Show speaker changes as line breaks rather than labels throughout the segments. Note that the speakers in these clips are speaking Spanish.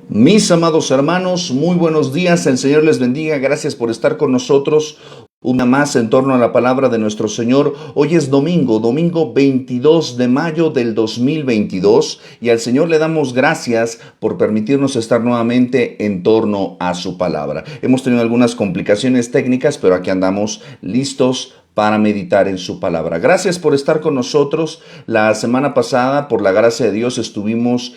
Mis amados hermanos, muy buenos días, el Señor les bendiga, gracias por estar con nosotros una más en torno a la palabra de nuestro Señor. Hoy es domingo 22 de mayo del 2022 y al Señor le damos gracias por permitirnos estar nuevamente en torno a su palabra. Hemos tenido algunas complicaciones técnicas, pero aquí andamos listos para meditar en su palabra. Gracias por estar con nosotros. La semana pasada, por la gracia de Dios, estuvimos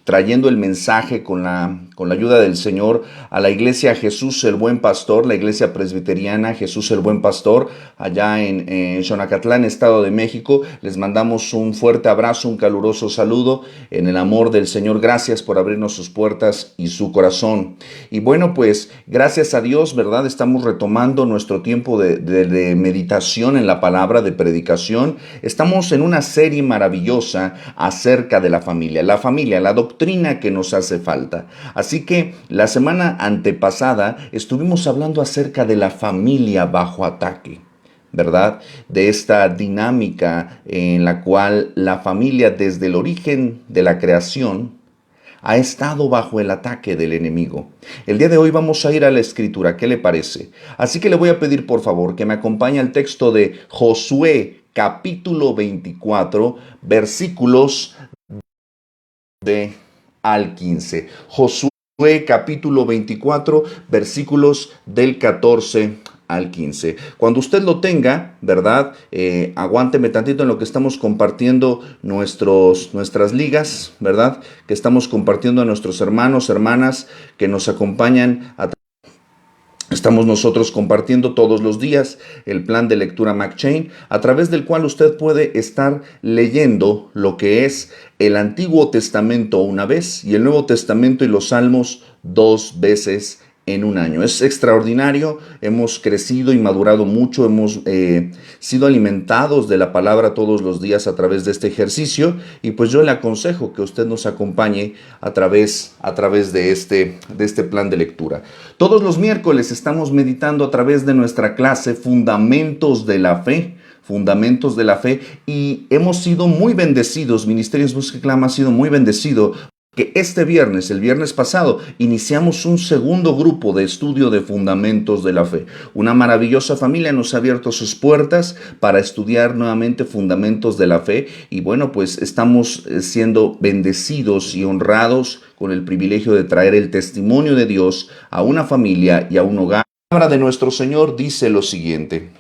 trayendo el mensaje con la ayuda del Señor a la iglesia Jesús el Buen Pastor, la iglesia presbiteriana Jesús el Buen Pastor, allá en Xonacatlán, Estado de México. Les mandamos un fuerte abrazo, un caluroso saludo en el amor del Señor. Gracias por abrirnos sus puertas y su corazón. Y bueno, pues gracias a Dios, ¿verdad? Estamos retomando nuestro tiempo de meditación en la palabra, de predicación. Estamos en una serie maravillosa acerca de la familia, la doctrina que nos hace falta. Así que la semana antepasada estuvimos hablando acerca de la familia bajo ataque, ¿verdad? De esta dinámica en la cual la familia desde el origen de la creación ha estado bajo el ataque del enemigo. El día de hoy vamos a ir a la escritura, ¿qué le parece? Así que le voy a pedir por favor que me acompañe al texto de Josué capítulo 24, versículos de al 15. Josué capítulo 24, versículos del 14 al 15. Cuando usted lo tenga, ¿verdad? Aguánteme tantito en lo que estamos compartiendo nuestras ligas, ¿verdad? Que estamos compartiendo a nuestros hermanos, hermanas que nos acompañan Estamos nosotros compartiendo todos los días el plan de lectura McChain, a través del cual usted puede estar leyendo lo que es el Antiguo Testamento una vez y el Nuevo Testamento y los Salmos dos veces en un año. Es extraordinario, hemos crecido y madurado mucho, hemos sido alimentados de la palabra todos los días a través de este ejercicio y pues yo le aconsejo que usted nos acompañe a través de este plan de lectura. Todos los miércoles estamos meditando a través de nuestra clase Fundamentos de la Fe. Fundamentos de la Fe, y hemos sido muy bendecidos. Ministerios Busca y Clama ha sido muy bendecido que este viernes, el viernes pasado, iniciamos un segundo grupo de estudio de Fundamentos de la Fe. Una maravillosa familia nos ha abierto sus puertas para estudiar nuevamente Fundamentos de la Fe y bueno, pues estamos siendo bendecidos y honrados con el privilegio de traer el testimonio de Dios a una familia y a un hogar. La palabra de nuestro Señor dice lo siguiente: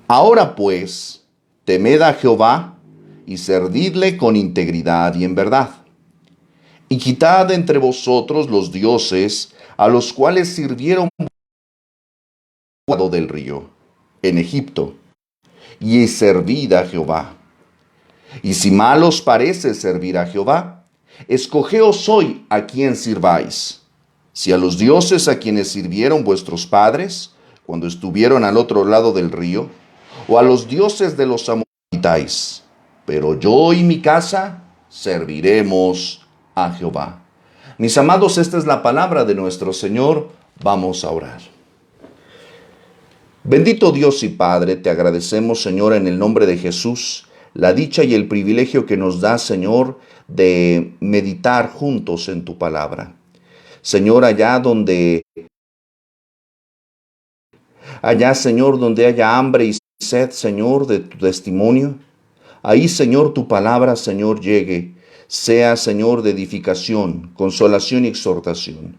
Ahora pues, temed a Jehová y servidle con integridad y en verdad. Y quitad entre vosotros los dioses a los cuales sirvieron del río, en Egipto, y servid a Jehová. Y si mal os parece servir a Jehová, escogeos hoy a quién sirváis, si a los dioses a quienes sirvieron vuestros padres cuando estuvieron al otro lado del río, o a los dioses de los amonitas. Pero yo y mi casa serviremos a Jehová. Mis amados, esta es la palabra de nuestro Señor. Vamos a orar. Bendito Dios y Padre, te agradecemos, Señor, en el nombre de Jesús, la dicha y el privilegio que nos da, Señor, de meditar juntos en tu palabra. Señor, Señor, donde haya hambre y sed, Señor, de tu testimonio, ahí, Señor, tu palabra, Señor, llegue, sea, Señor, de edificación, consolación y exhortación.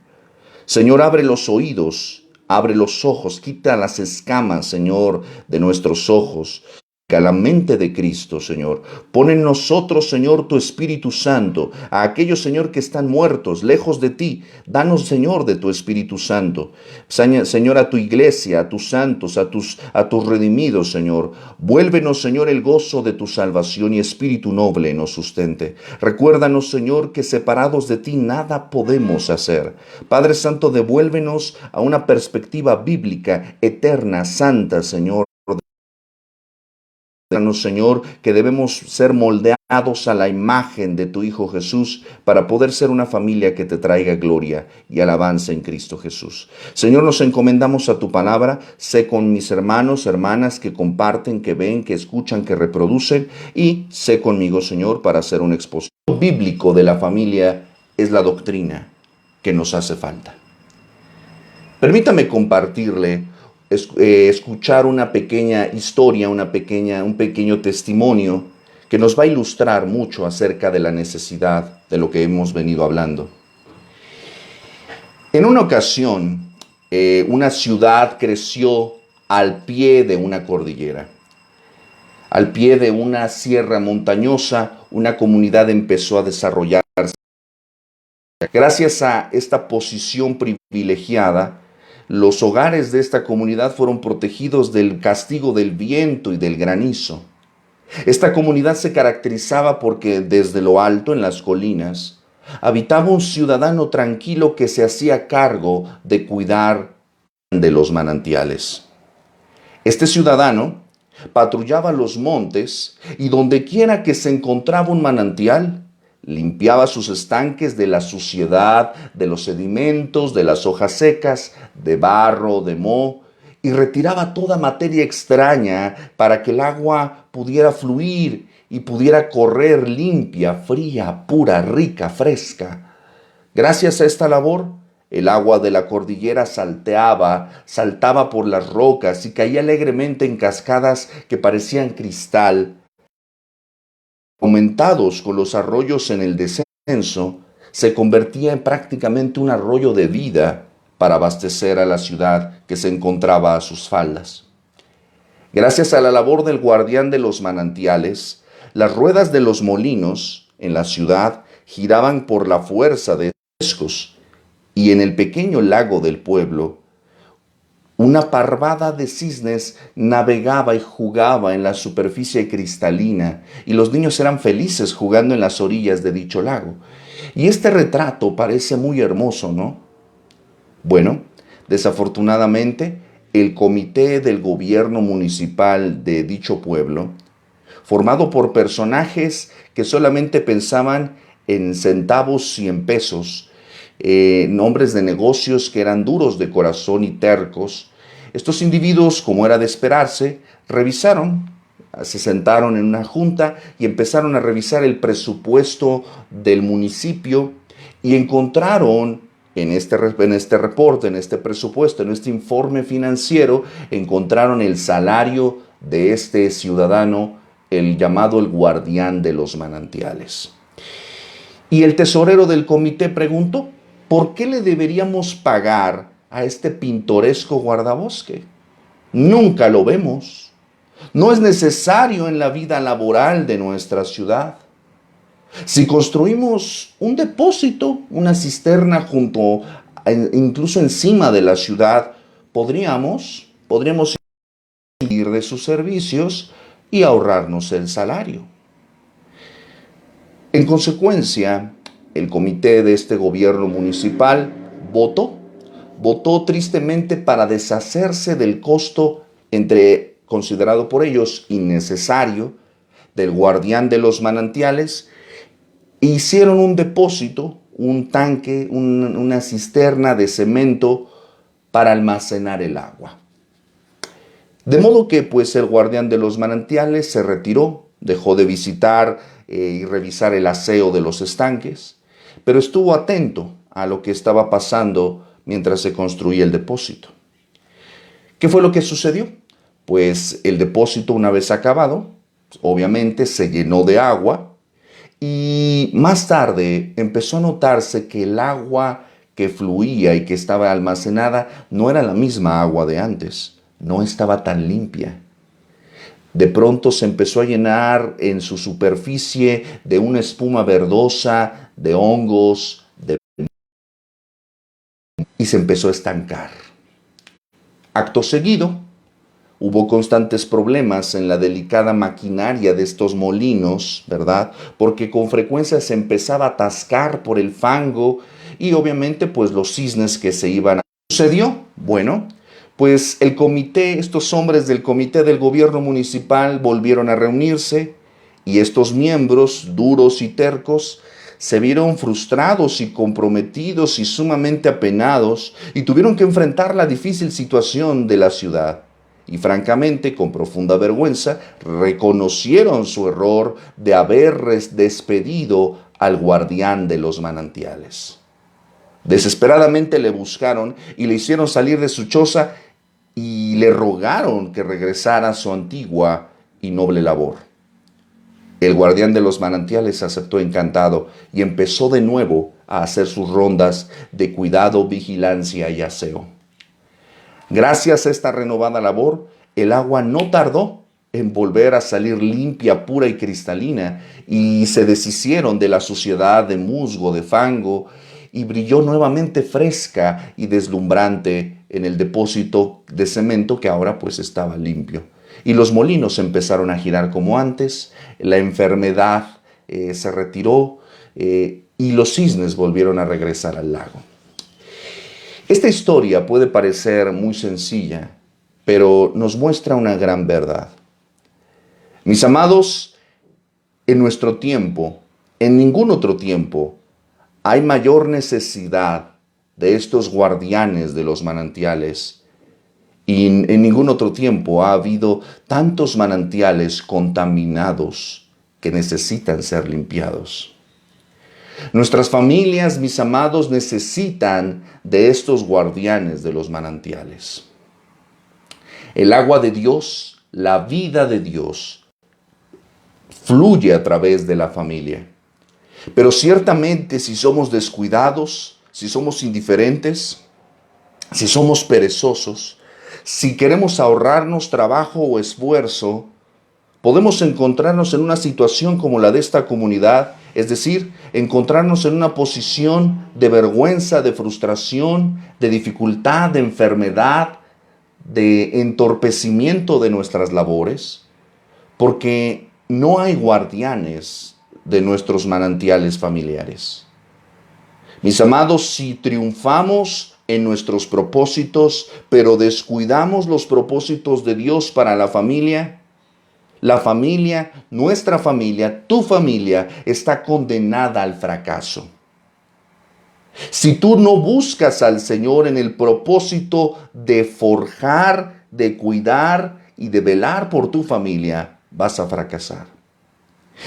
Señor, abre los oídos, abre los ojos, quita las escamas, Señor, de nuestros ojos. A la mente de Cristo, Señor. Pon en nosotros, Señor, tu Espíritu Santo. A aquellos, Señor, que están muertos, lejos de ti, danos, Señor, de tu Espíritu Santo. Señor, a tu iglesia, a tus santos, a tus redimidos, Señor. Vuélvenos, Señor, el gozo de tu salvación y Espíritu noble nos sustente. Recuérdanos, Señor, que separados de ti nada podemos hacer. Padre Santo, devuélvenos a una perspectiva bíblica, eterna, santa, Señor. Señor, que debemos ser moldeados a la imagen de tu Hijo Jesús para poder ser una familia que te traiga gloria y alabanza en Cristo Jesús. Señor, nos encomendamos a tu palabra. Sé con mis hermanos, hermanas que comparten, que ven, que escuchan, que reproducen, y sé conmigo, Señor, para hacer un expositor bíblico de la familia es la doctrina que nos hace falta. Permítame compartirle, escuchar una pequeña historia, un pequeño testimonio que nos va a ilustrar mucho acerca de la necesidad de lo que hemos venido hablando. En una ocasión, una ciudad creció al pie de una cordillera. Al pie de una sierra montañosa, una comunidad empezó a desarrollarse. Gracias a esta posición privilegiada, los hogares de esta comunidad fueron protegidos del castigo del viento y del granizo. Esta comunidad se caracterizaba porque desde lo alto, en las colinas, habitaba un ciudadano tranquilo que se hacía cargo de cuidar de los manantiales. Este ciudadano patrullaba los montes y donde quiera que se encontraba un manantial, limpiaba sus estanques de la suciedad, de los sedimentos, de las hojas secas, de barro, de moho, y retiraba toda materia extraña para que el agua pudiera fluir y pudiera correr limpia, fría, pura, rica, fresca. Gracias a esta labor, el agua de la cordillera saltaba por las rocas y caía alegremente en cascadas que parecían cristal. Aumentados con los arroyos en el descenso, se convertía en prácticamente un arroyo de vida para abastecer a la ciudad que se encontraba a sus faldas. Gracias a la labor del guardián de los manantiales, las ruedas de los molinos en la ciudad giraban por la fuerza de frescos, y en el pequeño lago del pueblo, una parvada de cisnes navegaba y jugaba en la superficie cristalina, y los niños eran felices jugando en las orillas de dicho lago. Y este retrato parece muy hermoso, ¿no? Bueno, desafortunadamente, el comité del gobierno municipal de dicho pueblo, formado por personajes que solamente pensaban en centavos y en pesos, hombres de negocios que eran duros de corazón y tercos, estos individuos, como era de esperarse, se sentaron en una junta y empezaron a revisar el presupuesto del municipio y encontraron en este reporte, en este presupuesto, en este informe financiero, encontraron el salario de este ciudadano, el llamado el guardián de los manantiales. Y el tesorero del comité preguntó, ¿por qué le deberíamos pagar a este pintoresco guardabosque? Nunca lo vemos. No es necesario en la vida laboral de nuestra ciudad. Si construimos un depósito, una cisterna incluso encima de la ciudad, podríamos ir de sus servicios y ahorrarnos el salario. En consecuencia, el comité de este gobierno municipal votó tristemente para deshacerse del costo considerado por ellos innecesario del guardián de los manantiales. Hicieron un depósito, un tanque, una cisterna de cemento para almacenar el agua. De modo que pues el guardián de los manantiales se retiró, dejó de visitar y revisar el aseo de los estanques, pero estuvo atento a lo que estaba pasando mientras se construía el depósito. ¿Qué fue lo que sucedió? Pues el depósito, una vez acabado, obviamente se llenó de agua, y más tarde empezó a notarse que el agua que fluía y que estaba almacenada no era la misma agua de antes, no estaba tan limpia. De pronto se empezó a llenar en su superficie de una espuma verdosa, de hongos, y se empezó a estancar. Acto seguido, hubo constantes problemas en la delicada maquinaria de estos molinos, ¿verdad? Porque con frecuencia se empezaba a atascar por el fango y obviamente pues los cisnes que se iban a... ¿Sucedió? Bueno, pues estos hombres del comité del gobierno municipal volvieron a reunirse y estos miembros duros y tercos se vieron frustrados y comprometidos y sumamente apenados y tuvieron que enfrentar la difícil situación de la ciudad. Y francamente, con profunda vergüenza, reconocieron su error de haber despedido al guardián de los manantiales. Desesperadamente le buscaron y le hicieron salir de su choza y le rogaron que regresara a su antigua y noble labor. El guardián de los manantiales aceptó encantado y empezó de nuevo a hacer sus rondas de cuidado, vigilancia y aseo. Gracias a esta renovada labor, el agua no tardó en volver a salir limpia, pura y cristalina, y se deshicieron de la suciedad de musgo, de fango, y brilló nuevamente fresca y deslumbrante en el depósito de cemento que ahora pues estaba limpio. Y los molinos empezaron a girar como antes, la enfermedad se retiró y los cisnes volvieron a regresar al lago. Esta historia puede parecer muy sencilla, pero nos muestra una gran verdad. Mis amados, en nuestro tiempo, en ningún otro tiempo, hay mayor necesidad de estos guardianes de los manantiales. Y en ningún otro tiempo ha habido tantos manantiales contaminados que necesitan ser limpiados. Nuestras familias, mis amados, necesitan de estos guardianes de los manantiales. El agua de Dios, la vida de Dios, fluye a través de la familia. Pero ciertamente si somos descuidados, si somos indiferentes, si somos perezosos, si queremos ahorrarnos trabajo o esfuerzo, podemos encontrarnos en una situación como la de esta comunidad, es decir, encontrarnos en una posición de vergüenza, de frustración, de dificultad, de enfermedad, de entorpecimiento de nuestras labores, porque no hay guardianes de nuestros manantiales familiares. Mis amados, si triunfamos en nuestros propósitos, pero descuidamos los propósitos de Dios para la familia, nuestra familia, tu familia, está condenada al fracaso. Si tú no buscas al Señor en el propósito de forjar, de cuidar y de velar por tu familia, vas a fracasar.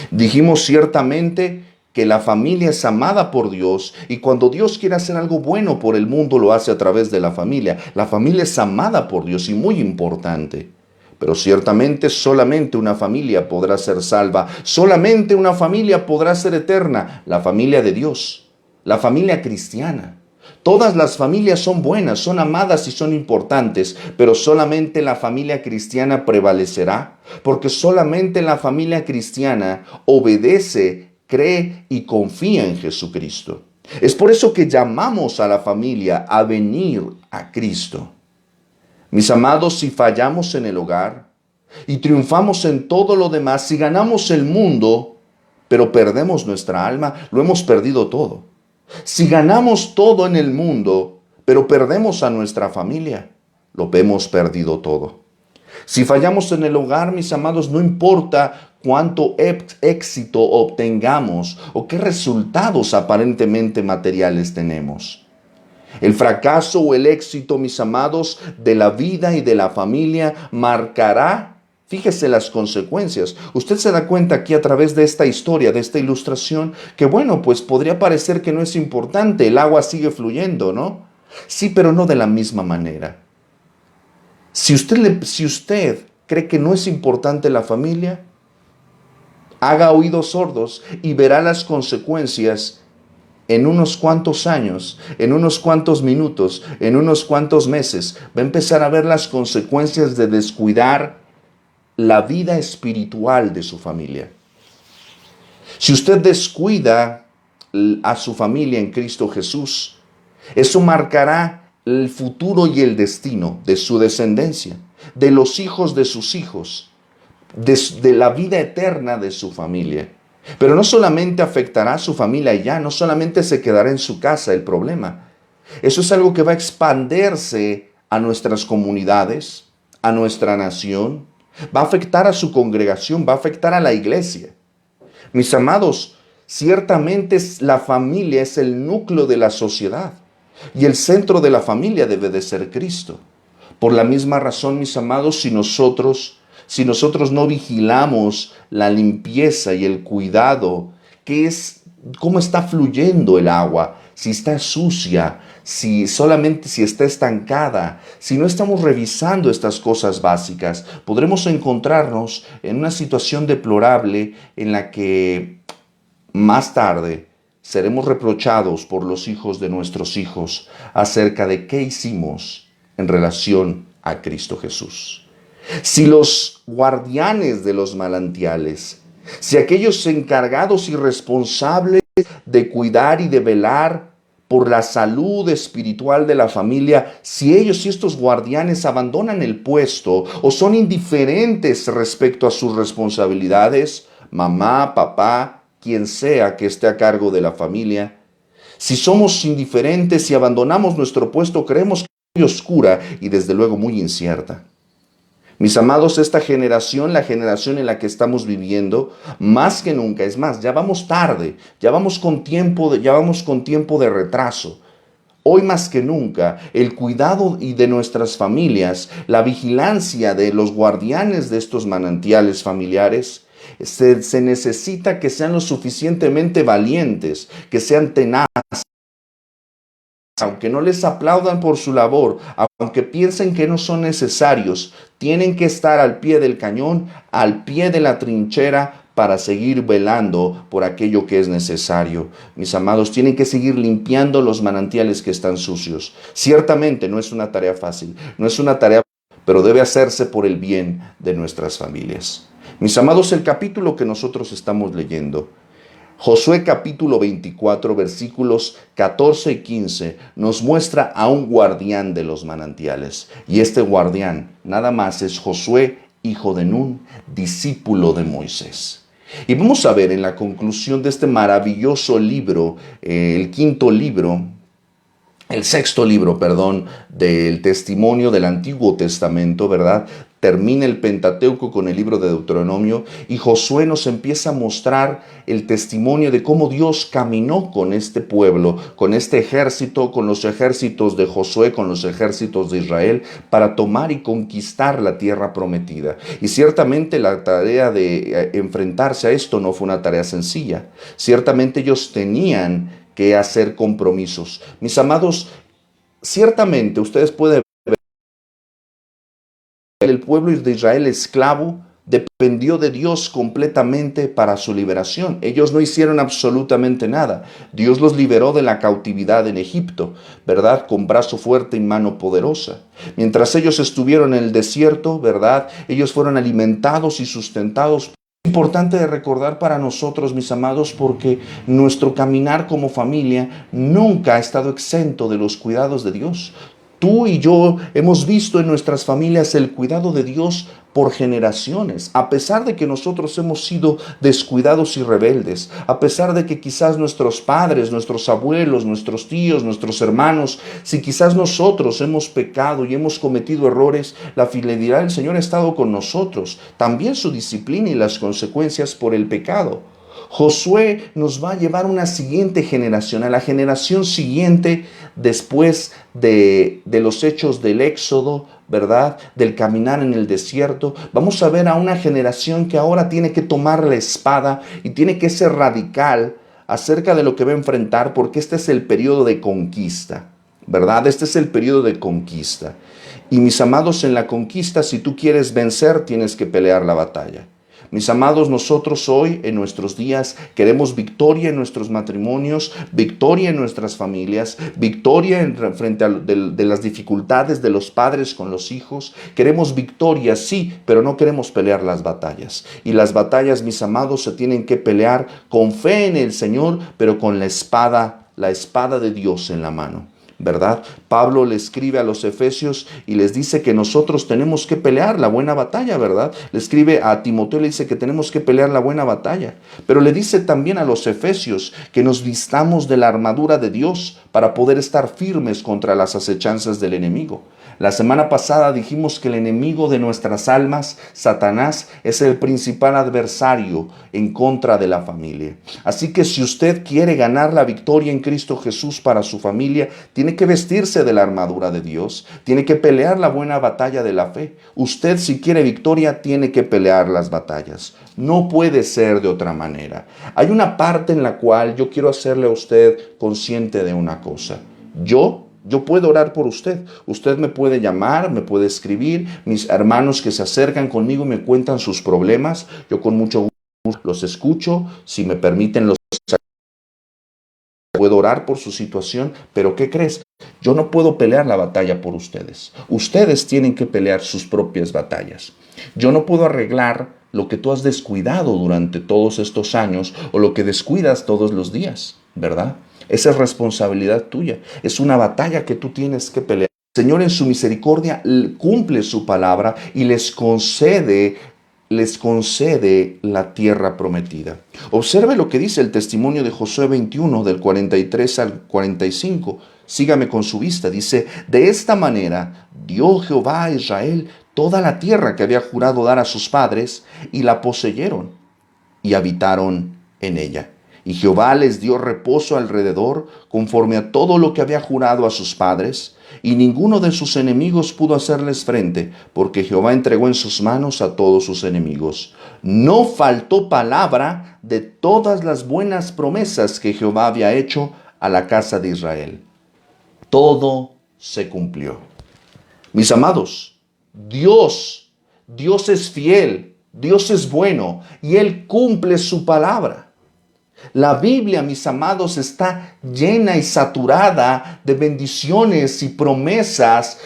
Dijimos ciertamente que la familia es amada por Dios y cuando Dios quiere hacer algo bueno por el mundo lo hace a través de la familia. La familia es amada por Dios y muy importante. Pero ciertamente solamente una familia podrá ser salva, solamente una familia podrá ser eterna, la familia de Dios, la familia cristiana. Todas las familias son buenas, son amadas y son importantes, pero solamente la familia cristiana prevalecerá, porque solamente la familia cristiana obedece, cree y confía en Jesucristo. Es por eso que llamamos a la familia a venir a Cristo. Mis amados, si fallamos en el hogar y triunfamos en todo lo demás, si ganamos el mundo, pero perdemos nuestra alma, lo hemos perdido todo. Si ganamos todo en el mundo, pero perdemos a nuestra familia, lo hemos perdido todo. Si fallamos en el hogar, mis amados, no importa cuánto éxito obtengamos o qué resultados aparentemente materiales tenemos. El fracaso o el éxito, mis amados, de la vida y de la familia marcará, fíjese las consecuencias. Usted se da cuenta aquí a través de esta historia, de esta ilustración, que bueno, pues podría parecer que no es importante, el agua sigue fluyendo, ¿no? Sí, pero no de la misma manera. Si usted cree que no es importante la familia, haga oídos sordos y verá las consecuencias en unos cuantos años, en unos cuantos minutos, en unos cuantos meses. Va a empezar a ver las consecuencias de descuidar la vida espiritual de su familia. Si usted descuida a su familia en Cristo Jesús, eso marcará el futuro y el destino de su descendencia, de los hijos de sus hijos, de la vida eterna de su familia. Pero no solamente afectará a su familia ya, no solamente se quedará en su casa el problema. Eso es algo que va a expandirse a nuestras comunidades, a nuestra nación, va a afectar a su congregación, va a afectar a la iglesia. Mis amados, ciertamente la familia es el núcleo de la sociedad y el centro de la familia debe de ser Cristo. Por la misma razón, mis amados, si nosotros no vigilamos la limpieza y el cuidado que es cómo está fluyendo el agua, si está sucia, si está estancada. Si no estamos revisando estas cosas básicas, podremos encontrarnos en una situación deplorable en la que más tarde seremos reprochados por los hijos de nuestros hijos acerca de qué hicimos en relación a Cristo Jesús. Si los guardianes de los manantiales, si aquellos encargados y responsables de cuidar y de velar por la salud espiritual de la familia, si ellos y estos guardianes abandonan el puesto o son indiferentes respecto a sus responsabilidades, mamá, papá, quien sea que esté a cargo de la familia, si somos indiferentes y abandonamos nuestro puesto, creemos que es muy oscura y desde luego muy incierta. Mis amados, esta generación, la generación en la que estamos viviendo, más que nunca, es más, ya vamos tarde, ya vamos con tiempo de retraso. Hoy más que nunca, el cuidado de nuestras familias, la vigilancia de los guardianes de estos manantiales familiares, se necesita que sean lo suficientemente valientes, que sean tenaces, aunque no les aplaudan por su labor, aunque piensen que no son necesarios, tienen que estar al pie del cañón, al pie de la trinchera, para seguir velando por aquello que es necesario. Mis amados, tienen que seguir limpiando los manantiales que están sucios. Ciertamente no es una tarea fácil, no es una tarea, pero debe hacerse por el bien de nuestras familias. Mis amados, el capítulo que nosotros estamos leyendo, Josué capítulo 24, versículos 14 y 15, nos muestra a un guardián de los manantiales. Y este guardián nada más es Josué, hijo de Nun, discípulo de Moisés. Y vamos a ver en la conclusión de este maravilloso libro, el sexto libro, del testimonio del Antiguo Testamento, ¿verdad? Termina el Pentateuco con el libro de Deuteronomio y Josué nos empieza a mostrar el testimonio de cómo Dios caminó con este pueblo, con este ejército, con los ejércitos de Josué, con los ejércitos de Israel, para tomar y conquistar la tierra prometida. Y ciertamente la tarea de enfrentarse a esto no fue una tarea sencilla. Ciertamente ellos tenían que hacer compromisos. Mis amados, ciertamente ustedes pueden ver que el pueblo de Israel esclavo dependió de Dios completamente para su liberación. Ellos no hicieron absolutamente nada. Dios los liberó de la cautividad en Egipto, ¿verdad? Con brazo fuerte y mano poderosa. Mientras ellos estuvieron en el desierto, ¿verdad? Ellos fueron alimentados y sustentados. Importante de recordar para nosotros, mis amados, porque nuestro caminar como familia nunca ha estado exento de los cuidados de Dios. Tú y yo hemos visto en nuestras familias el cuidado de Dios por generaciones, a pesar de que nosotros hemos sido descuidados y rebeldes, a pesar de que quizás nuestros padres, nuestros abuelos, nuestros tíos, nuestros hermanos, si quizás nosotros hemos pecado y hemos cometido errores, la fidelidad del Señor ha estado con nosotros, también su disciplina y las consecuencias por el pecado. Josué nos va a llevar a una siguiente generación, a la generación siguiente después de los hechos del Éxodo, ¿verdad? Del caminar en el desierto. Vamos a ver a una generación que ahora tiene que tomar la espada y tiene que ser radical acerca de lo que va a enfrentar, porque este es el periodo de conquista, ¿verdad? Este es el periodo de conquista. Y mis amados, en la conquista, si tú quieres vencer, tienes que pelear la batalla. Mis amados, nosotros hoy en nuestros días queremos victoria en nuestros matrimonios, victoria en nuestras familias, victoria frente a de las dificultades de los padres con los hijos. Queremos victoria, sí, pero no queremos pelear las batallas. Y las batallas, mis amados, se tienen que pelear con fe en el Señor, pero con la espada de Dios en la mano, ¿verdad? Pablo le escribe a los Efesios y les dice que nosotros tenemos que pelear la buena batalla, ¿verdad? Le escribe a Timoteo y le dice que tenemos que pelear la buena batalla. Pero le dice también a los Efesios que nos vistamos de la armadura de Dios para poder estar firmes contra las acechanzas del enemigo. La semana pasada dijimos que el enemigo de nuestras almas, Satanás, es el principal adversario en contra de la familia. Así que si usted quiere ganar la victoria en Cristo Jesús para su familia, tiene que vestirse de la armadura de Dios, tiene que pelear la buena batalla de la fe. Usted, si quiere victoria, tiene que pelear las batallas. No puede ser de otra manera. Hay una parte en la cual yo quiero hacerle a usted consciente de una cosa. Yo puedo orar por usted. Usted me puede llamar, me puede escribir. Mis hermanos que se acercan conmigo y me cuentan sus problemas, yo con mucho gusto los escucho. Si me permiten, puedo orar por su situación. Pero ¿qué crees? Yo no puedo pelear la batalla por ustedes. Ustedes tienen que pelear sus propias batallas. Yo no puedo arreglar lo que tú has descuidado durante todos estos años o lo que descuidas todos los días, ¿verdad? Esa es responsabilidad tuya. Es una batalla que tú tienes que pelear. El Señor en su misericordia cumple su palabra y les concede la tierra prometida. Observe lo que dice el testimonio de Josué 21, del 43 al 45. Sígame con su vista. Dice: de esta manera dio Jehová a Israel toda la tierra que había jurado dar a sus padres, y la poseyeron y habitaron en ella. Y Jehová les dio reposo alrededor, conforme a todo lo que había jurado a sus padres, y ninguno de sus enemigos pudo hacerles frente, porque Jehová entregó en sus manos a todos sus enemigos. No faltó palabra de todas las buenas promesas que Jehová había hecho a la casa de Israel. Todo se cumplió. Mis amados, Dios es fiel, Dios es bueno, y Él cumple su palabra. La Biblia, mis amados, está llena y saturada de bendiciones y promesas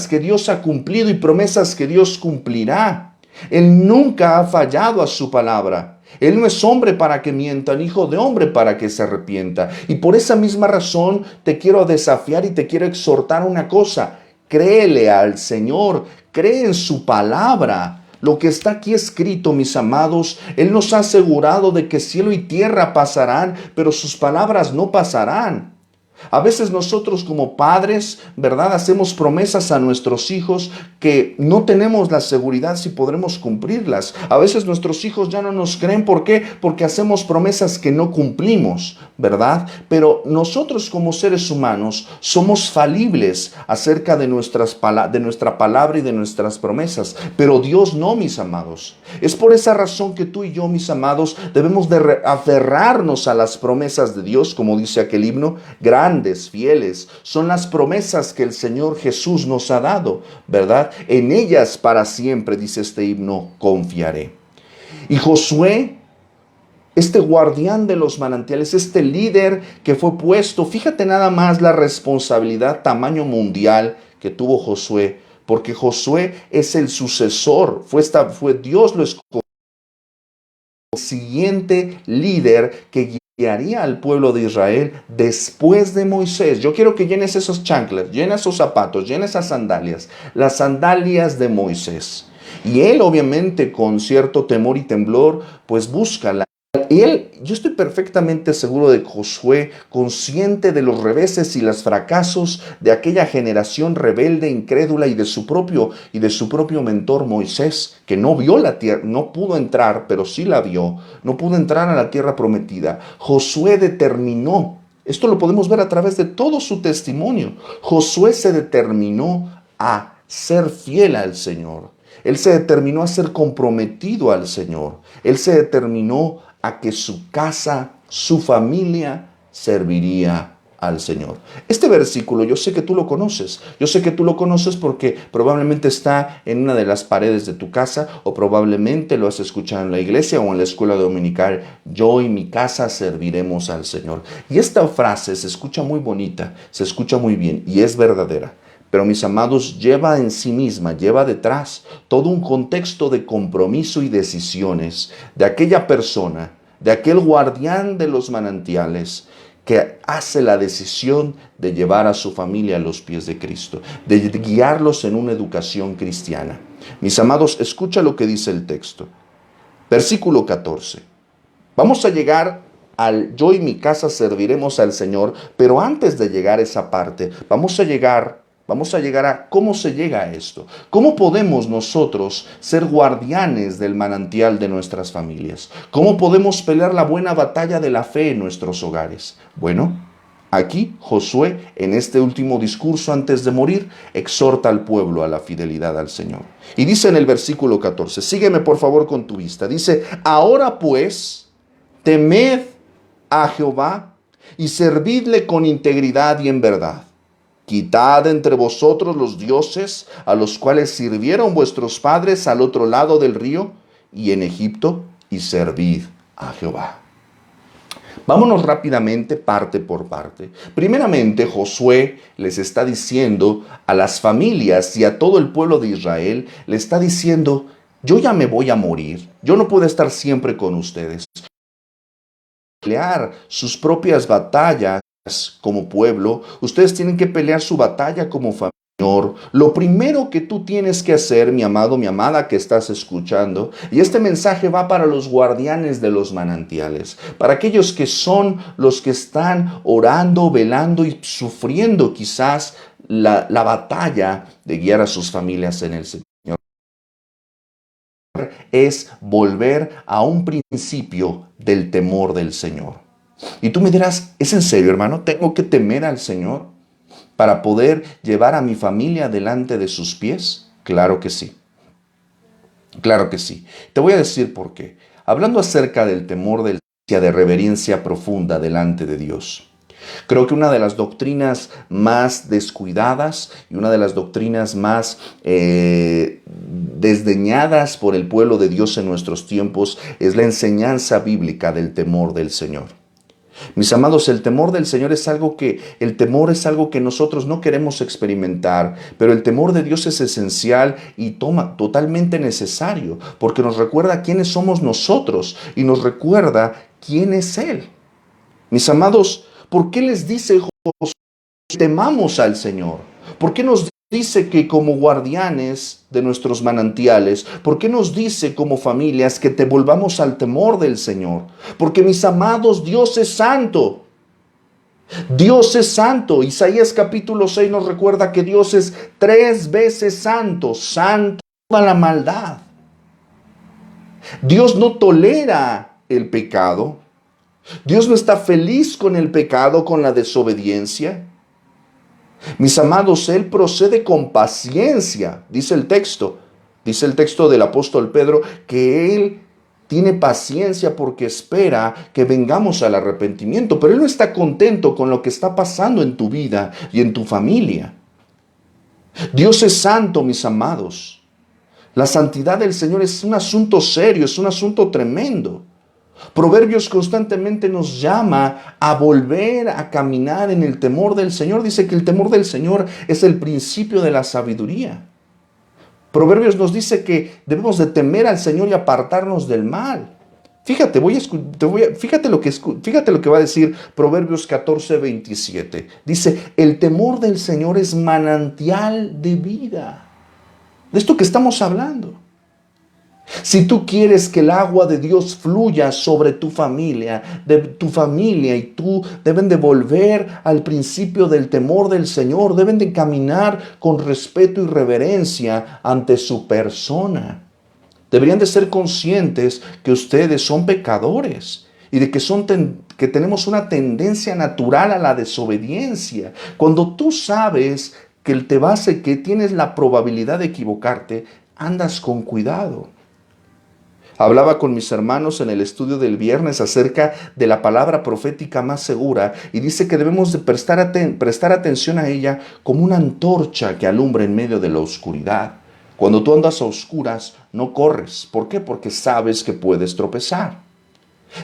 que Dios ha cumplido y promesas que Dios cumplirá. Él nunca ha fallado a su palabra. Él no es hombre para que mienta, ni hijo de hombre para que se arrepienta. Y por esa misma razón te quiero desafiar y te quiero exhortar una cosa. Créele al Señor, cree en su palabra. Lo que está aquí escrito, mis amados, Él nos ha asegurado de que cielo y tierra pasarán, pero sus palabras no pasarán. A veces nosotros como padres, ¿verdad?, hacemos promesas a nuestros hijos que no tenemos la seguridad si podremos cumplirlas. A veces nuestros hijos ya no nos creen. ¿Por qué? Porque hacemos promesas que no cumplimos, ¿verdad? Pero nosotros como seres humanos somos falibles acerca de nuestra palabra y de nuestras promesas. Pero Dios no, mis amados. Es por esa razón que tú y yo, mis amados, debemos de aferrarnos a las promesas de Dios, como dice aquel himno: grandes, fieles, son las promesas que el Señor Jesús nos ha dado, ¿verdad? En ellas para siempre, dice este himno, confiaré. Y Josué, este guardián de los manantiales, este líder que fue puesto, fíjate nada más la responsabilidad tamaño mundial que tuvo Josué, porque Josué es el sucesor, fue Dios lo escogió, el siguiente líder que guiaría al pueblo de Israel después de Moisés. Yo quiero que llenes esos chanclas, llenes esos zapatos, llenes esas sandalias, las sandalias de Moisés. Y él, obviamente, con cierto temor y temblor, pues busca la... Yo estoy perfectamente seguro de que Josué, consciente de los reveses y los fracasos de aquella generación rebelde, incrédula, y de su propio mentor Moisés, que no vio la tierra, no pudo entrar, pero sí la vio, no pudo entrar a la tierra prometida. Josué determinó, esto lo podemos ver a través de todo su testimonio, Josué se determinó a ser fiel al Señor. Él se determinó a ser comprometido al Señor. Él se determinó a que su casa, su familia, serviría al Señor. Este versículo yo sé que tú lo conoces. Yo sé que tú lo conoces porque probablemente está en una de las paredes de tu casa, o probablemente lo has escuchado en la iglesia o en la escuela dominical. Yo y mi casa serviremos al Señor. Y esta frase se escucha muy bonita, se escucha muy bien y es verdadera. Pero, mis amados, lleva en sí misma, lleva detrás todo un contexto de compromiso y decisiones de aquella persona, de aquel guardián de los manantiales que hace la decisión de llevar a su familia a los pies de Cristo, de guiarlos en una educación cristiana. Mis amados, escucha lo que dice el texto. Versículo 14. Vamos a llegar al yo y mi casa serviremos al Señor, pero antes de llegar a esa parte, vamos a llegar Vamos a llegar a cómo se llega a esto. ¿Cómo podemos nosotros ser guardianes del manantial de nuestras familias? ¿Cómo podemos pelear la buena batalla de la fe en nuestros hogares? Bueno, aquí Josué, en este último discurso antes de morir, exhorta al pueblo a la fidelidad al Señor. Y dice en el versículo 14, sígueme por favor con tu vista, dice, ahora pues, temed a Jehová y servidle con integridad y en verdad. Quitad entre vosotros los dioses a los cuales sirvieron vuestros padres al otro lado del río y en Egipto, y servid a Jehová. Vámonos rápidamente parte por parte. Primeramente, Josué les está diciendo a las familias y a todo el pueblo de Israel, le está diciendo, yo ya me voy a morir, yo no puedo estar siempre con ustedes. Pelear sus propias batallas como pueblo, ustedes tienen que pelear su batalla como familia. Señor, lo primero que tú tienes que hacer, mi amado, mi amada que estás escuchando, y este mensaje va para los guardianes de los manantiales, para aquellos que son los que están orando, velando y sufriendo quizás la batalla de guiar a sus familias en el Señor, es volver a un principio del temor del Señor. Y tú me dirás, ¿es en serio, hermano? ¿Tengo que temer al Señor para poder llevar a mi familia delante de sus pies? Claro que sí. Claro que sí. Te voy a decir por qué. Hablando acerca del temor de reverencia profunda delante de Dios. Creo que una de las doctrinas más descuidadas y una de las doctrinas más desdeñadas por el pueblo de Dios en nuestros tiempos es la enseñanza bíblica del temor del Señor. Mis amados, el temor del Señor es algo que nosotros no queremos experimentar, pero el temor de Dios es esencial y totalmente necesario, porque nos recuerda quiénes somos nosotros y nos recuerda quién es Él. Mis amados, ¿por qué les dice Josué que temamos al Señor? ¿Por qué nos dice que como guardianes de nuestros manantiales, por qué nos dice como familias que te volvamos al temor del Señor? Porque mis amados, Dios es santo. Dios es santo. Isaías capítulo 6 nos recuerda que Dios es 3 veces santo, santo de toda la maldad. Dios no tolera el pecado. Dios no está feliz con el pecado, con la desobediencia. Mis amados, Él procede con paciencia, dice el texto del apóstol Pedro, que Él tiene paciencia porque espera que vengamos al arrepentimiento, pero Él no está contento con lo que está pasando en tu vida y en tu familia. Dios es santo, mis amados. La santidad del Señor es un asunto serio, es un asunto tremendo. Proverbios constantemente nos llama a volver a caminar en el temor del Señor. Dice que el temor del Señor es el principio de la sabiduría. Proverbios nos dice que debemos de temer al Señor y apartarnos del mal. Fíjate, fíjate lo que va a decir Proverbios 14:27. Dice, el temor del Señor es manantial de vida. De esto que estamos hablando. Si tú quieres que el agua de Dios fluya sobre tu familia y tú deben de volver al principio del temor del Señor, deben de caminar con respeto y reverencia ante su persona. Deberían de ser conscientes que ustedes son pecadores y de que tenemos una tendencia natural a la desobediencia. Cuando tú sabes que tienes la probabilidad de equivocarte, andas con cuidado. Hablaba con mis hermanos en el estudio del viernes acerca de la palabra profética más segura y dice que debemos de prestar atención a ella como una antorcha que alumbra en medio de la oscuridad. Cuando tú andas a oscuras, no corres. ¿Por qué? Porque sabes que puedes tropezar.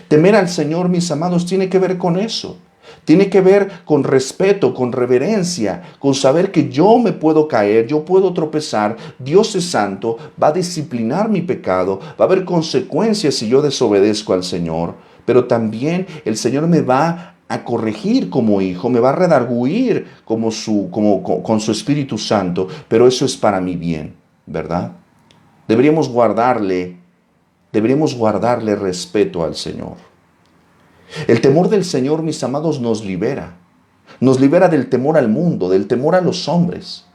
Temer al Señor, mis amados, tiene que ver con eso. Tiene que ver con respeto, con reverencia, con saber que yo me puedo caer, yo puedo tropezar. Dios es santo, va a disciplinar mi pecado, va a haber consecuencias si yo desobedezco al Señor. Pero también el Señor me va a corregir como hijo, me va a redarguir con su Espíritu Santo. Pero eso es para mi bien, ¿verdad? Deberíamos guardarle respeto al Señor. El temor del Señor, mis amados, nos libera. Nos libera del temor al mundo, del temor a los hombres.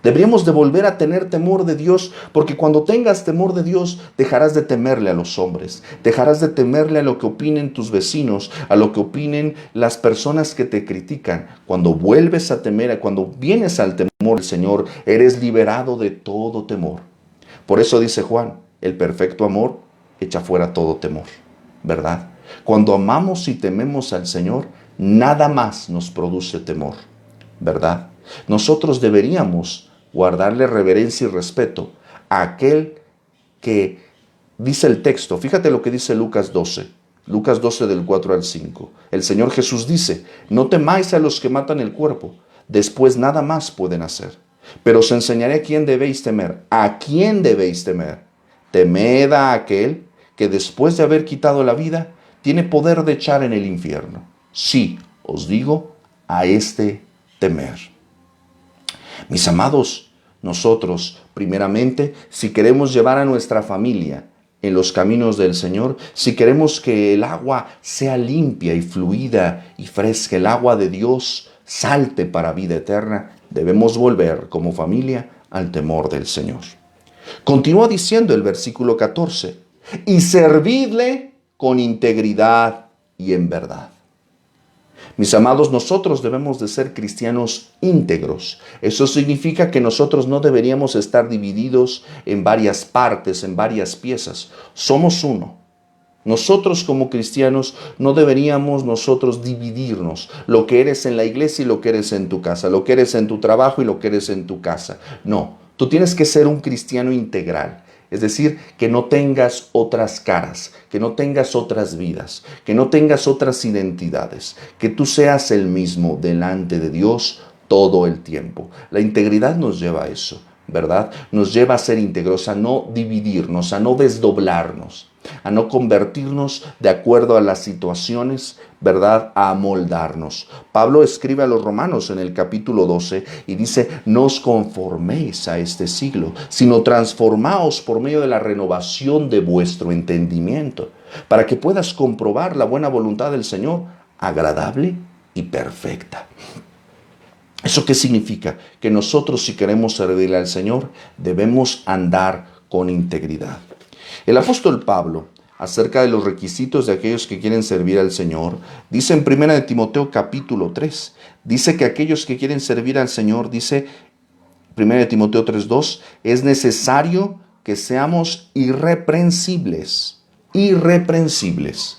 Deberíamos de volver a tener temor de Dios, porque cuando tengas temor de Dios, dejarás de temerle a los hombres, dejarás de temerle a lo que opinen tus vecinos, a lo que opinen las personas que te critican. Cuando vuelves a temer, cuando vienes al temor del Señor, eres liberado de todo temor. Por eso dice Juan, el perfecto amor echa fuera todo temor, ¿verdad? Cuando amamos y tememos al Señor, nada más nos produce temor, ¿verdad? Nosotros deberíamos guardarle reverencia y respeto a aquel que dice el texto. Fíjate lo que dice Lucas 12 del 4 al 5. El Señor Jesús dice, no temáis a los que matan el cuerpo, después nada más pueden hacer. Pero os enseñaré a quién debéis temer. ¿A quién debéis temer? Temed a aquel que después de haber quitado la vida, tiene poder de echar en el infierno. Sí, os digo, a este temer. Mis amados, nosotros, primeramente, si queremos llevar a nuestra familia en los caminos del Señor, si queremos que el agua sea limpia y fluida y fresca, el agua de Dios salte para vida eterna, debemos volver como familia al temor del Señor. Continúa diciendo el versículo 14, y servidle con integridad y en verdad. Mis amados, nosotros debemos de ser cristianos íntegros. Eso significa que nosotros no deberíamos estar divididos en varias partes, en varias piezas. Somos uno. Nosotros como cristianos no deberíamos nosotros dividirnos. Lo que eres en la iglesia y lo que eres en tu casa. Lo que eres en tu trabajo y lo que eres en tu casa. No, tú tienes que ser un cristiano integral. Es decir, que no tengas otras caras, que no tengas otras vidas, que no tengas otras identidades, que tú seas el mismo delante de Dios todo el tiempo. La integridad nos lleva a eso, ¿verdad? Nos lleva a ser íntegros, a no dividirnos, a no desdoblarnos, a no convertirnos de acuerdo a las situaciones, ¿verdad? A amoldarnos. Pablo escribe a los romanos en el capítulo 12 y dice, no os conforméis a este siglo, sino transformaos por medio de la renovación de vuestro entendimiento, para que puedas comprobar la buena voluntad del Señor, agradable y perfecta. ¿Eso qué significa? Que nosotros, si queremos servirle al Señor, debemos andar con integridad. El apóstol Pablo, acerca de los requisitos de aquellos que quieren servir al Señor, dice en 1 de Timoteo capítulo 3, dice que aquellos que quieren servir al Señor, dice 1 de Timoteo 3:2, es necesario que seamos irreprensibles, irreprensibles.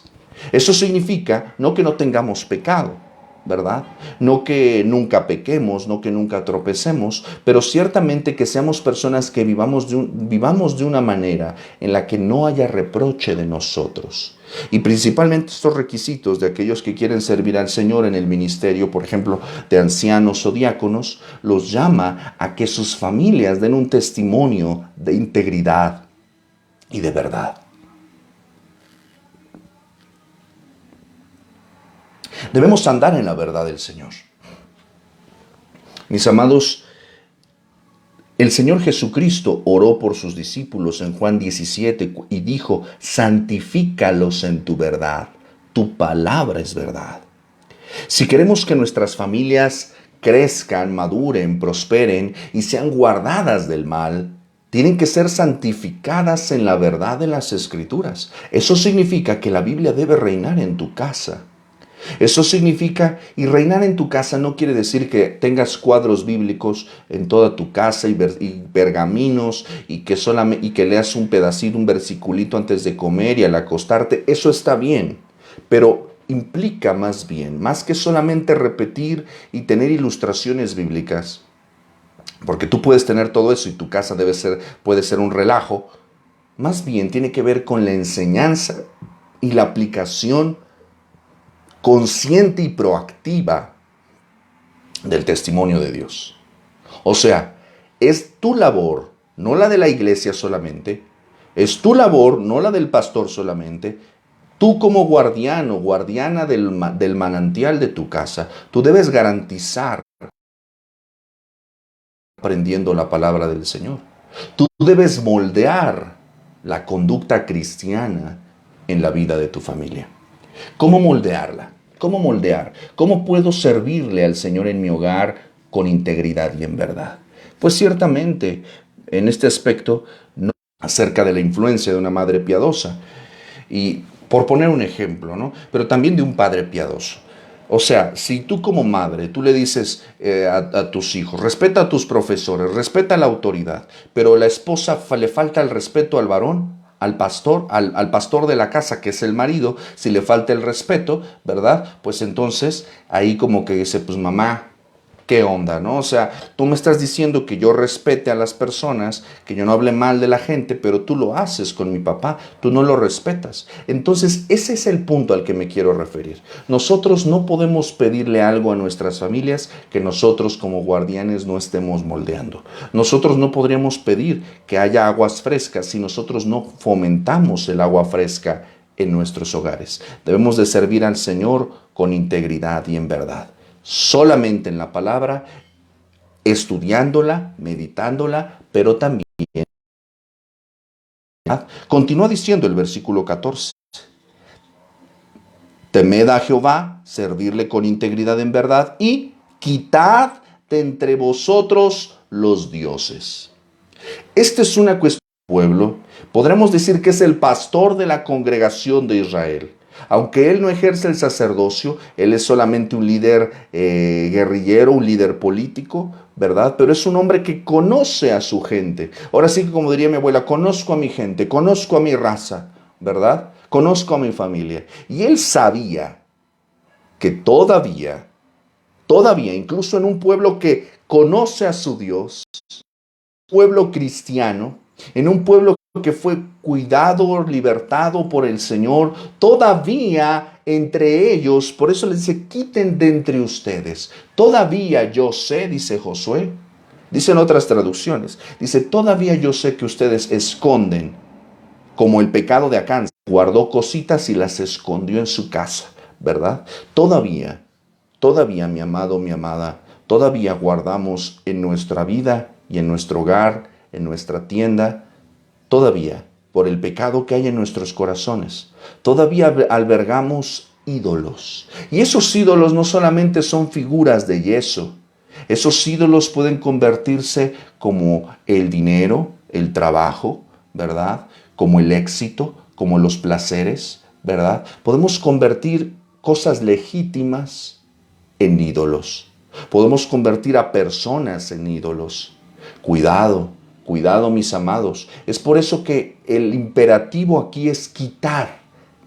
Eso significa no que no tengamos pecado, ¿verdad? No que nunca pequemos, no que nunca tropecemos, pero ciertamente que seamos personas que vivamos de una manera en la que no haya reproche de nosotros. Y principalmente estos requisitos de aquellos que quieren servir al Señor en el ministerio, por ejemplo, de ancianos o diáconos, los llama a que sus familias den un testimonio de integridad y de verdad. Debemos andar en la verdad del Señor. Mis amados, el Señor Jesucristo oró por sus discípulos en Juan 17 y dijo, santifícalos en tu verdad, tu palabra es verdad. Si queremos que nuestras familias crezcan, maduren, prosperen y sean guardadas del mal, tienen que ser santificadas en la verdad de las Escrituras. Eso significa que la Biblia debe reinar en tu casa. Eso significa, y reinar en tu casa no quiere decir que tengas cuadros bíblicos en toda tu casa y pergaminos y que leas un pedacito, un versiculito antes de comer y al acostarte. Eso está bien, pero implica más bien, más que solamente repetir y tener ilustraciones bíblicas, porque tú puedes tener todo eso y tu casa puede ser un relajo, más bien tiene que ver con la enseñanza y la aplicación consciente y proactiva del testimonio de Dios. O sea, es tu labor, no la de la iglesia solamente, es tu labor, no la del pastor solamente. Tú como guardiano, guardiana del manantial de tu casa, tú debes garantizar aprendiendo la palabra del Señor. Tú debes moldear la conducta cristiana en la vida de tu familia. ¿Cómo moldearla? ¿Cómo moldear? ¿Cómo puedo servirle al Señor en mi hogar con integridad y en verdad? Pues ciertamente, en este aspecto, no acerca de la influencia de una madre piadosa. Y por poner un ejemplo, ¿no? Pero también de un padre piadoso. O sea, si tú como madre, tú le dices a tus hijos, respeta a tus profesores, respeta la autoridad, pero la esposa le falta el respeto al varón, al pastor de la casa, que es el marido, si le falta el respeto, ¿verdad? Pues entonces ahí como que dice, pues mamá, ¿qué onda, no? O sea, tú me estás diciendo que yo respete a las personas, que yo no hable mal de la gente, pero tú lo haces con mi papá, tú no lo respetas. Entonces, ese es el punto al que me quiero referir. Nosotros no podemos pedirle algo a nuestras familias que nosotros como guardianes no estemos moldeando. Nosotros no podríamos pedir que haya aguas frescas si nosotros no fomentamos el agua fresca en nuestros hogares. Debemos de servir al Señor con integridad y en verdad. Solamente en la palabra, estudiándola, meditándola, pero también. Continúa diciendo el versículo 14. Temed a Jehová, servirle con integridad en verdad y quitad de entre vosotros los dioses. Esta es una cuestión del pueblo. Podremos decir que es el pastor de la congregación de Israel. Aunque él no ejerce el sacerdocio, él es solamente un líder guerrillero, un líder político, ¿verdad? Pero es un hombre que conoce a su gente. Ahora sí que como diría mi abuela, conozco a mi gente, conozco a mi raza, ¿verdad? Conozco a mi familia. Y él sabía que todavía, incluso en un pueblo que conoce a su Dios, pueblo cristiano, en un pueblo que fue cuidado, libertado por el Señor, todavía entre ellos, por eso les dice, quiten de entre ustedes. Todavía yo sé, dice Josué, dicen otras traducciones, dice, todavía yo sé que ustedes esconden, como el pecado de Acán, guardó cositas y las escondió en su casa, ¿verdad? Todavía, mi amado, mi amada, todavía guardamos en nuestra vida y en nuestro hogar, en nuestra tienda, todavía, por el pecado que hay en nuestros corazones, todavía albergamos ídolos. Y esos ídolos no solamente son figuras de yeso, esos ídolos pueden convertirse como el dinero, el trabajo, ¿verdad? Como el éxito, como los placeres, ¿verdad? Podemos convertir cosas legítimas en ídolos. Podemos convertir a personas en ídolos. Cuidado, cuidado mis amados. Es por eso que el imperativo aquí es quitar.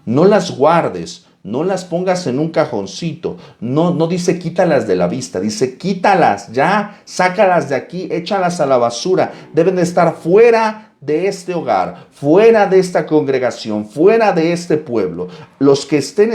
No las guardes, no las pongas en un cajoncito. No dice quítalas de la vista, dice quítalas ya, sácalas de aquí, échalas a la basura. Deben de estar fuera de este hogar, fuera de esta congregación, fuera de este pueblo. Los que estén,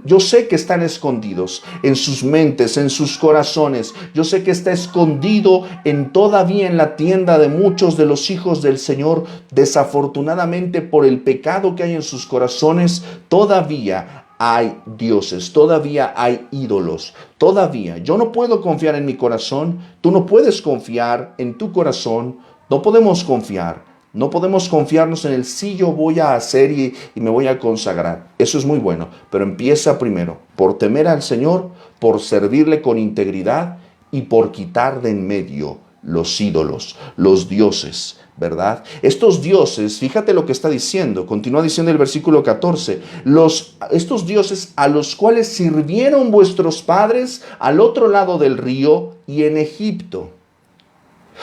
yo sé que están escondidos en sus mentes, en sus corazones. Yo sé que está escondido todavía en la tienda de muchos de los hijos del Señor. Desafortunadamente, por el pecado que hay en sus corazones, todavía hay dioses, todavía hay ídolos, todavía. Yo no puedo confiar en mi corazón, tú no puedes confiar en tu corazón. No podemos confiarnos en el sí yo voy a hacer y me voy a consagrar. Eso es muy bueno, pero empieza primero por temer al Señor, por servirle con integridad y por quitar de en medio los ídolos, los dioses, ¿verdad? Estos dioses, fíjate lo que está diciendo, continúa diciendo el versículo 14, estos dioses a los cuales sirvieron vuestros padres al otro lado del río y en Egipto.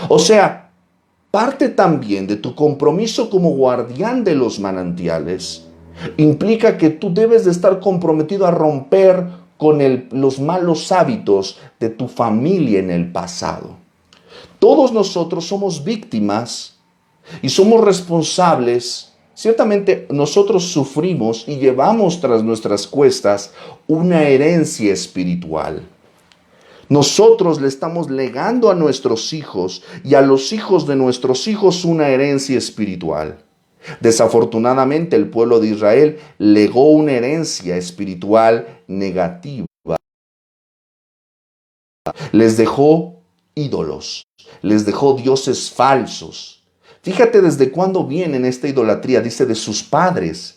O sea, parte también de tu compromiso como guardián de los manantiales implica que tú debes de estar comprometido a romper con los malos hábitos de tu familia en el pasado. Todos nosotros somos víctimas y somos responsables. Ciertamente nosotros sufrimos y llevamos tras nuestras cuestas una herencia espiritual. Nosotros le estamos legando a nuestros hijos y a los hijos de nuestros hijos una herencia espiritual. Desafortunadamente, el pueblo de Israel legó una herencia espiritual negativa. Les dejó ídolos, les dejó dioses falsos. Fíjate desde cuándo viene esta idolatría, dice de sus padres.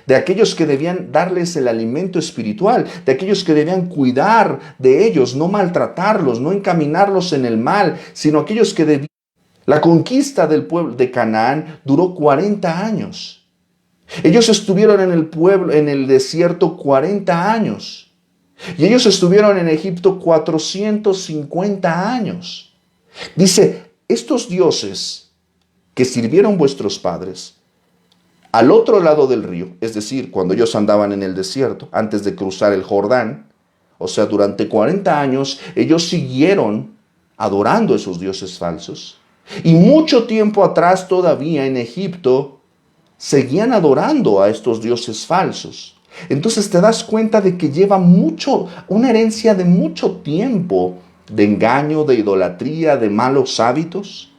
de aquellos que debían darles el alimento espiritual, de aquellos que debían cuidar de ellos, no maltratarlos, no encaminarlos en el mal, sino aquellos que debían. La conquista del pueblo de Canaán duró 40 años. Ellos estuvieron en el pueblo, en el desierto 40 años. Y ellos estuvieron en Egipto 450 años. Dice, estos dioses que sirvieron vuestros padres, al otro lado del río, es decir, cuando ellos andaban en el desierto, antes de cruzar el Jordán, o sea, durante 40 años, ellos siguieron adorando a esos dioses falsos. Y mucho tiempo atrás todavía en Egipto, seguían adorando a estos dioses falsos. Entonces te das cuenta de que lleva una herencia de mucho tiempo de engaño, de idolatría, de malos hábitos.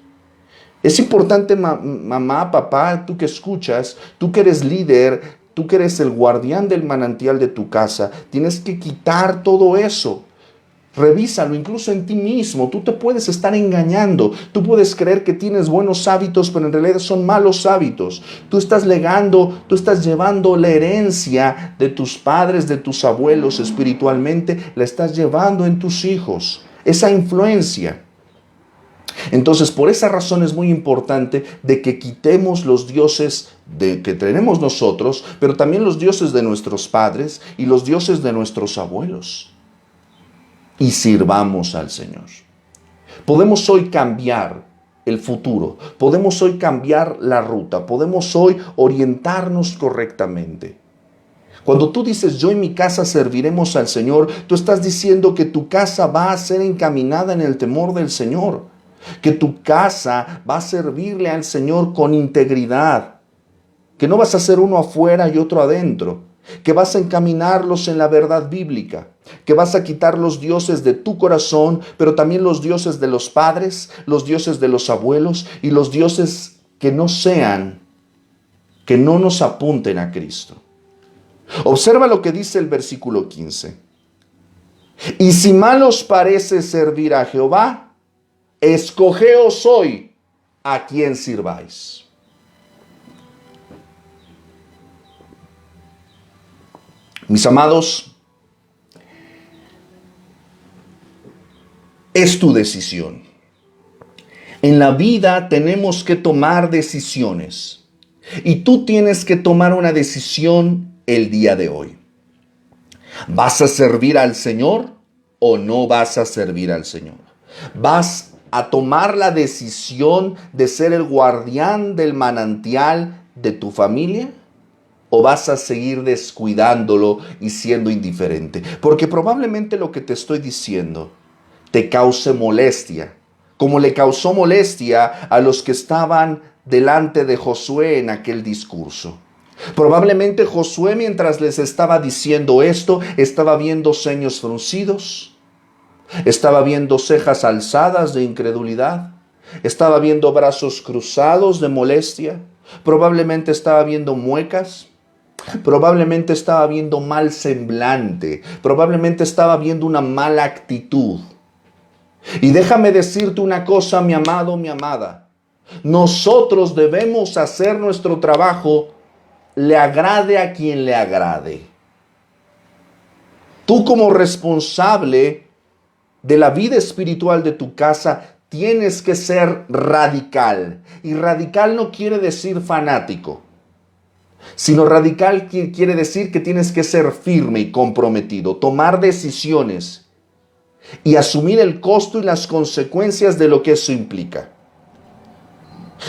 Es importante, mamá, papá, tú que escuchas, tú que eres líder, tú que eres el guardián del manantial de tu casa, tienes que quitar todo eso. Revísalo, incluso en ti mismo. Tú te puedes estar engañando. Tú puedes creer que tienes buenos hábitos, pero en realidad son malos hábitos. Tú estás llevando la herencia de tus padres, de tus abuelos espiritualmente, la estás llevando en tus hijos. Esa influencia. Entonces, por esa razón es muy importante de que quitemos los dioses que tenemos nosotros, pero también los dioses de nuestros padres y los dioses de nuestros abuelos. Y sirvamos al Señor. Podemos hoy cambiar el futuro, podemos hoy cambiar la ruta, podemos hoy orientarnos correctamente. Cuando tú dices, yo en mi casa serviremos al Señor, tú estás diciendo que tu casa va a ser encaminada en el temor del Señor, que tu casa va a servirle al Señor con integridad, que no vas a ser uno afuera y otro adentro, que vas a encaminarlos en la verdad bíblica, que vas a quitar los dioses de tu corazón, pero también los dioses de los padres, los dioses de los abuelos y los dioses que no nos apunten a Cristo. Observa lo que dice el versículo 15. Y si mal os parece servir a Jehová, escogeos hoy a quién sirváis. Mis amados, es tu decisión. En la vida tenemos que tomar decisiones. Y tú tienes que tomar una decisión el día de hoy. ¿Vas a servir al Señor o no vas a servir al Señor? ¿Vas a tomar la decisión de ser el guardián del manantial de tu familia? ¿O vas a seguir descuidándolo y siendo indiferente? Porque probablemente lo que te estoy diciendo te cause molestia, como le causó molestia a los que estaban delante de Josué en aquel discurso. Probablemente Josué, mientras les estaba diciendo esto, estaba viendo ceños fruncidos, estaba viendo cejas alzadas de incredulidad, estaba viendo brazos cruzados de molestia, probablemente estaba viendo muecas, probablemente estaba viendo mal semblante, probablemente estaba viendo una mala actitud. Y déjame decirte una cosa, mi amado, mi amada. Nosotros debemos hacer nuestro trabajo, le agrade a quien le agrade. Tú como responsable de la vida espiritual de tu casa, tienes que ser radical. Y radical no quiere decir fanático, sino radical quiere decir que tienes que ser firme y comprometido, tomar decisiones y asumir el costo y las consecuencias de lo que eso implica.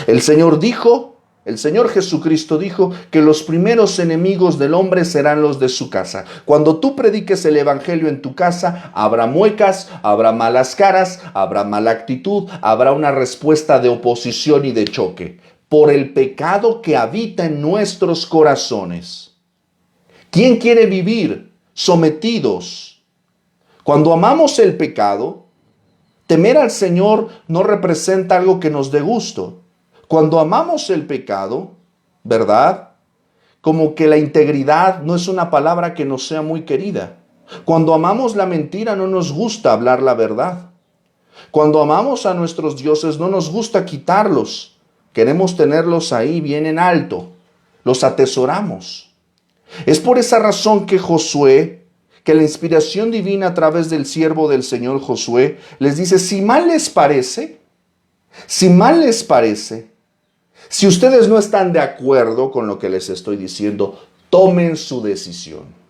El Señor Jesucristo dijo que los primeros enemigos del hombre serán los de su casa. Cuando tú prediques el evangelio en tu casa, habrá muecas, habrá malas caras, habrá mala actitud, habrá una respuesta de oposición y de choque por el pecado que habita en nuestros corazones. ¿Quién quiere vivir sometidos? Cuando amamos el pecado, temer al Señor no representa algo que nos dé gusto. Cuando amamos el pecado, ¿verdad? Como que la integridad no es una palabra que nos sea muy querida. Cuando amamos la mentira no nos gusta hablar la verdad. Cuando amamos a nuestros dioses no nos gusta quitarlos. Queremos tenerlos ahí bien en alto. Los atesoramos. Es por esa razón que Josué, que la inspiración divina a través del siervo del Señor Josué, les dice, si mal les parece, si ustedes no están de acuerdo con lo que les estoy diciendo, tomen su decisión.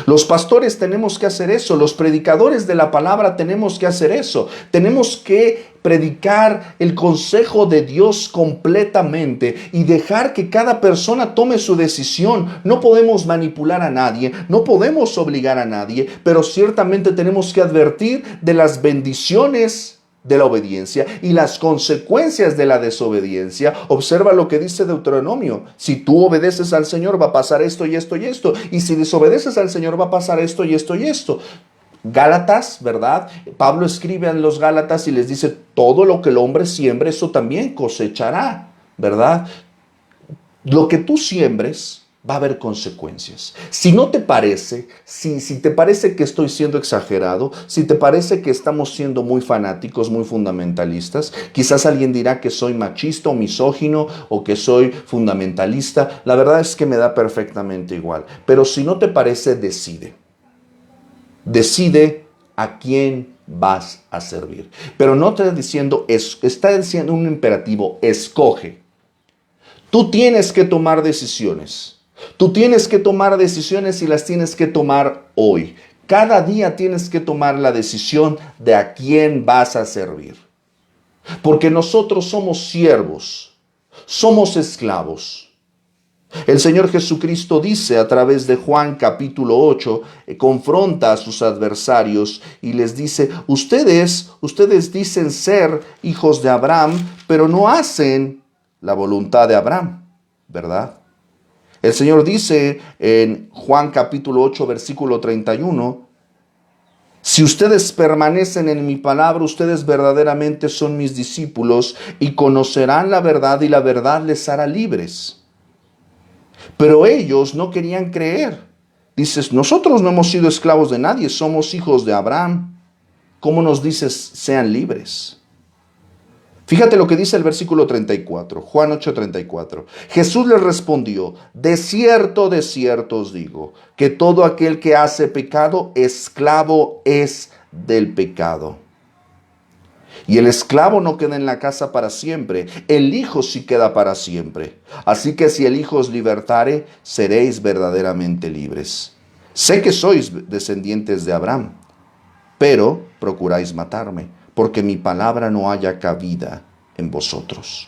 Los pastores tenemos que hacer eso, los predicadores de la palabra tenemos que hacer eso. Tenemos que predicar el consejo de Dios completamente y dejar que cada persona tome su decisión. No podemos manipular a nadie, no podemos obligar a nadie, pero ciertamente tenemos que advertir de las bendiciones de la obediencia y las consecuencias de la desobediencia. Observa lo que dice Deuteronomio: si tú obedeces al Señor va a pasar esto y esto y esto, y si desobedeces al Señor va a pasar esto y esto y esto. Gálatas, ¿verdad? Pablo escribe a los Gálatas y les dice, todo lo que el hombre siembre, eso también cosechará, ¿verdad? Lo que tú siembres va a haber consecuencias. Si no te parece, si te parece que estoy siendo exagerado, si te parece que estamos siendo muy fanáticos, muy fundamentalistas, quizás alguien dirá que soy machista o misógino o que soy fundamentalista. La verdad es que me da perfectamente igual. Pero si no te parece, decide. Decide a quién vas a servir. Pero no te está diciendo un imperativo, escoge. Tú tienes que tomar decisiones. Tú tienes que tomar decisiones y las tienes que tomar hoy. Cada día tienes que tomar la decisión de a quién vas a servir. Porque nosotros somos siervos, somos esclavos. El Señor Jesucristo dice a través de Juan capítulo 8, confronta a sus adversarios y les dice, ustedes dicen ser hijos de Abraham, pero no hacen la voluntad de Abraham, ¿verdad? El Señor dice en Juan capítulo 8, versículo 31, si ustedes permanecen en mi palabra, ustedes verdaderamente son mis discípulos y conocerán la verdad y la verdad les hará libres. Pero ellos no querían creer. Dices, nosotros no hemos sido esclavos de nadie, somos hijos de Abraham. ¿Cómo nos dices sean libres? Fíjate lo que dice el versículo 34, Juan 8:34. Jesús les respondió, de cierto os digo, que todo aquel que hace pecado, esclavo es del pecado. Y el esclavo no queda en la casa para siempre, el Hijo sí queda para siempre. Así que si el Hijo os libertare, seréis verdaderamente libres. Sé que sois descendientes de Abraham, pero procuráis matarme, porque mi palabra no haya cabida en vosotros.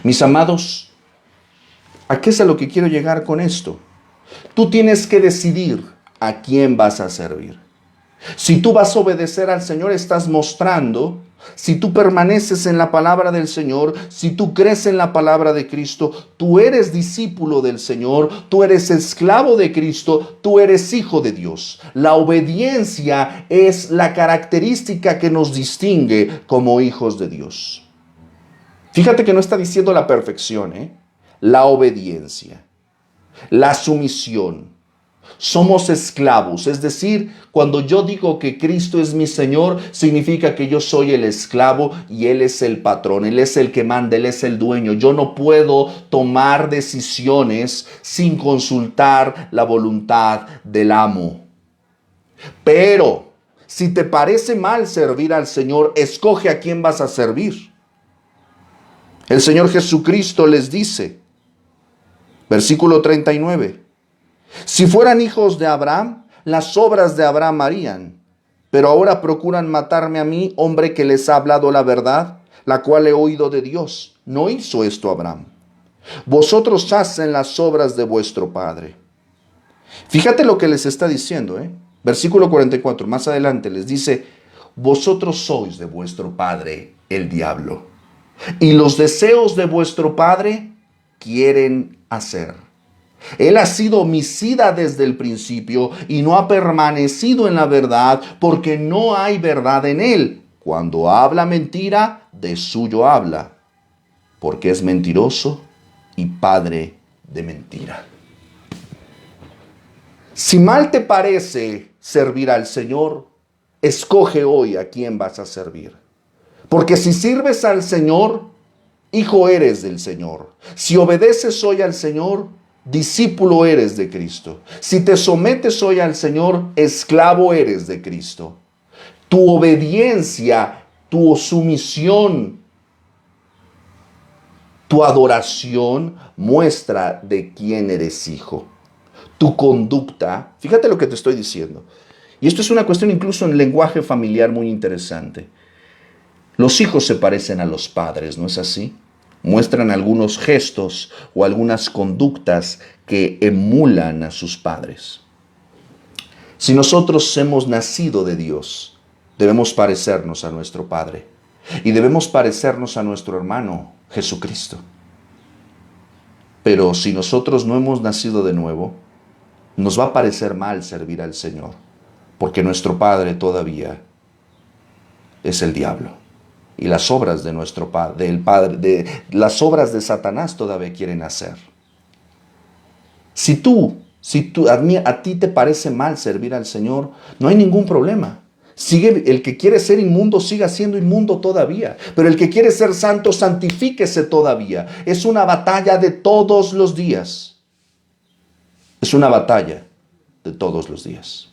Mis amados, ¿a qué es a lo que quiero llegar con esto? Tú tienes que decidir a quién vas a servir. Si tú vas a obedecer al Señor, estás mostrando, si tú permaneces en la palabra del Señor, si tú crees en la palabra de Cristo, tú eres discípulo del Señor, tú eres esclavo de Cristo, tú eres hijo de Dios. La obediencia es la característica que nos distingue como hijos de Dios. Fíjate que no está diciendo la perfección, la obediencia, la sumisión. Somos esclavos, es decir, cuando yo digo que Cristo es mi Señor, significa que yo soy el esclavo y Él es el patrón, Él es el que manda, Él es el dueño. Yo no puedo tomar decisiones sin consultar la voluntad del amo. Pero, si te parece mal servir al Señor, escoge a quién vas a servir. El Señor Jesucristo les dice, versículo 39, si fueran hijos de Abraham, las obras de Abraham harían. Pero ahora procuran matarme a mí, hombre que les ha hablado la verdad, la cual he oído de Dios. No hizo esto Abraham. Vosotros hacen las obras de vuestro padre. Fíjate lo que les está diciendo, Versículo 44, más adelante les dice, vosotros sois de vuestro padre el diablo, y los deseos de vuestro padre quieren hacer. Él ha sido homicida desde el principio y no ha permanecido en la verdad porque no hay verdad en él. Cuando habla mentira, de suyo habla, porque es mentiroso y padre de mentira. Si mal te parece servir al Señor, escoge hoy a quién vas a servir. Porque si sirves al Señor, hijo eres del Señor. Si obedeces hoy al Señor, discípulo eres de Cristo. Si te sometes hoy al Señor, esclavo eres de Cristo. Tu obediencia, tu sumisión, tu adoración muestra de quién eres hijo. Tu conducta, fíjate lo que te estoy diciendo. Y esto es una cuestión incluso en lenguaje familiar muy interesante. Los hijos se parecen a los padres, ¿no es así? Muestran algunos gestos o algunas conductas que emulan a sus padres. Si nosotros hemos nacido de Dios, debemos parecernos a nuestro Padre y debemos parecernos a nuestro hermano Jesucristo. Pero si nosotros no hemos nacido de nuevo, nos va a parecer mal servir al Señor, porque nuestro padre todavía es el diablo. Y las obras de nuestro padre, las obras de Satanás todavía quieren hacer. Si a ti te parece mal servir al Señor, no hay ningún problema. El que quiere ser inmundo, siga siendo inmundo todavía. Pero el que quiere ser santo, santifíquese todavía. Es una batalla de todos los días. Es una batalla de todos los días.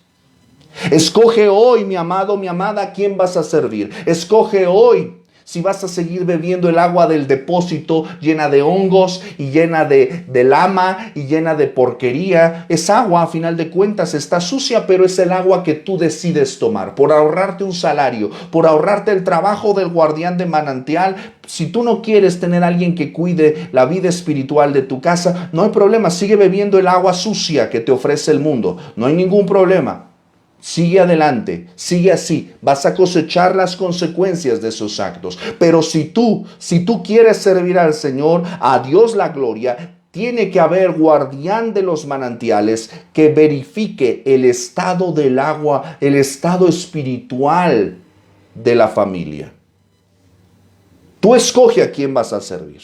Escoge hoy, mi amado, mi amada, a quién vas a servir. Escoge hoy si vas a seguir bebiendo el agua del depósito llena de hongos y llena de lama y llena de porquería. Es agua, a final de cuentas, está sucia, pero es el agua que tú decides tomar. Por ahorrarte un salario, por ahorrarte el trabajo del guardián de manantial. Si tú no quieres tener a alguien que cuide la vida espiritual de tu casa, no hay problema. Sigue bebiendo el agua sucia que te ofrece el mundo. No hay ningún problema. Sigue adelante, sigue así, vas a cosechar las consecuencias de esos actos. Pero si tú quieres servir al Señor, a Dios la gloria, tiene que haber guardián de los manantiales que verifique el estado del agua, el estado espiritual de la familia. Tú escoge a quién vas a servir.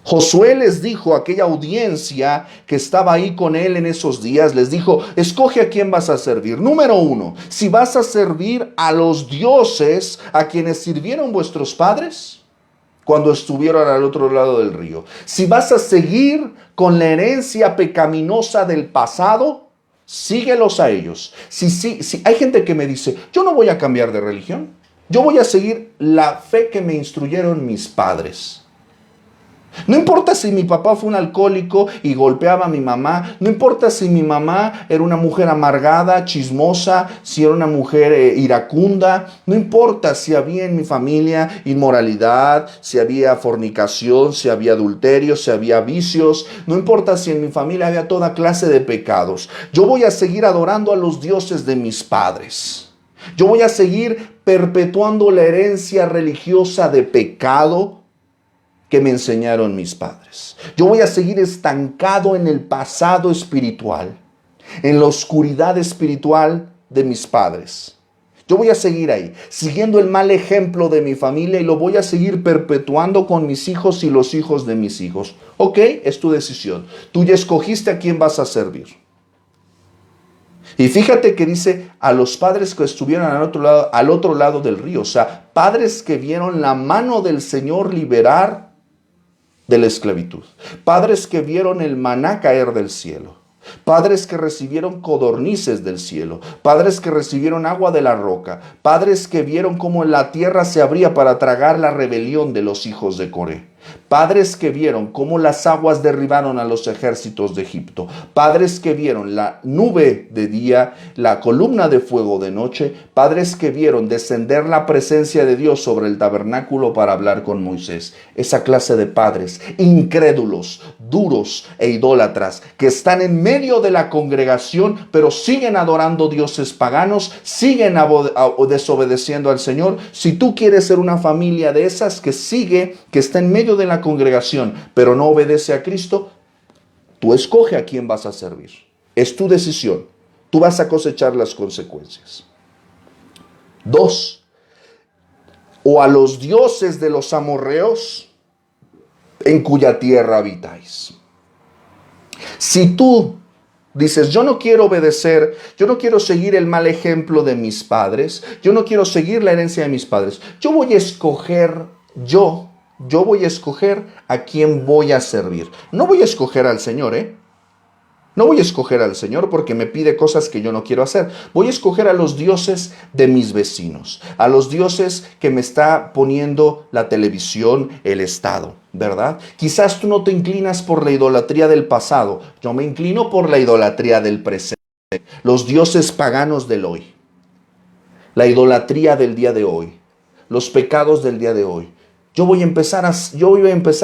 Josué les dijo a aquella audiencia que estaba ahí con él en esos días, les dijo, escoge a quién vas a servir. Número 1, si vas a servir a los dioses a quienes sirvieron vuestros padres cuando estuvieron al otro lado del río. Si vas a seguir con la herencia pecaminosa del pasado, síguelos a ellos. Si hay gente que me dice, yo no voy a cambiar de religión, yo voy a seguir la fe que me instruyeron mis padres. No importa si mi papá fue un alcohólico y golpeaba a mi mamá. No importa si mi mamá era una mujer amargada, chismosa, si era una mujer iracunda. No importa si había en mi familia inmoralidad, si había fornicación, si había adulterio, si había vicios. No importa si en mi familia había toda clase de pecados. Yo voy a seguir adorando a los dioses de mis padres. Yo voy a seguir perpetuando la herencia religiosa de pecado que me enseñaron mis padres. Yo voy a seguir estancado en el pasado espiritual, en la oscuridad espiritual de mis padres. Yo voy a seguir ahí, siguiendo el mal ejemplo de mi familia y lo voy a seguir perpetuando con mis hijos y los hijos de mis hijos. Ok, es tu decisión. Tú ya escogiste a quién vas a servir. Y fíjate que dice a los padres que estuvieron al otro lado del río. O sea, padres que vieron la mano del Señor liberar de la esclavitud. Padres que vieron el maná caer del cielo. Padres que recibieron codornices del cielo. Padres que recibieron agua de la roca. Padres que vieron cómo la tierra se abría para tragar la rebelión de los hijos de Coré. Padres que vieron cómo las aguas derribaron a los ejércitos de Egipto. Padres que vieron la nube de día, la columna de fuego de noche. Padres que vieron descender la presencia de Dios sobre el tabernáculo para hablar con Moisés. Esa clase de padres incrédulos, duros e idólatras que están en medio de la congregación, pero siguen adorando dioses paganos, siguen desobedeciendo al Señor. Si tú quieres ser una familia de esas que está en medio de la congregación, pero no obedece a Cristo, tú escoge a quién vas a servir. Es tu decisión. Tú vas a cosechar las consecuencias. 2. O a los dioses de los amorreos en cuya tierra habitáis. Si tú dices, yo no quiero obedecer, yo no quiero seguir el mal ejemplo de mis padres, yo no quiero seguir la herencia de mis padres, yo voy a escoger yo voy a escoger a quién voy a servir. No voy a escoger al Señor, No voy a escoger al Señor porque me pide cosas que yo no quiero hacer. Voy a escoger a los dioses de mis vecinos, a los dioses que me está poniendo la televisión, el Estado, ¿verdad? Quizás tú no te inclinas por la idolatría del pasado. Yo me inclino por la idolatría del presente. Los dioses paganos del hoy. La idolatría del día de hoy. Los pecados del día de hoy. Yo voy a empezar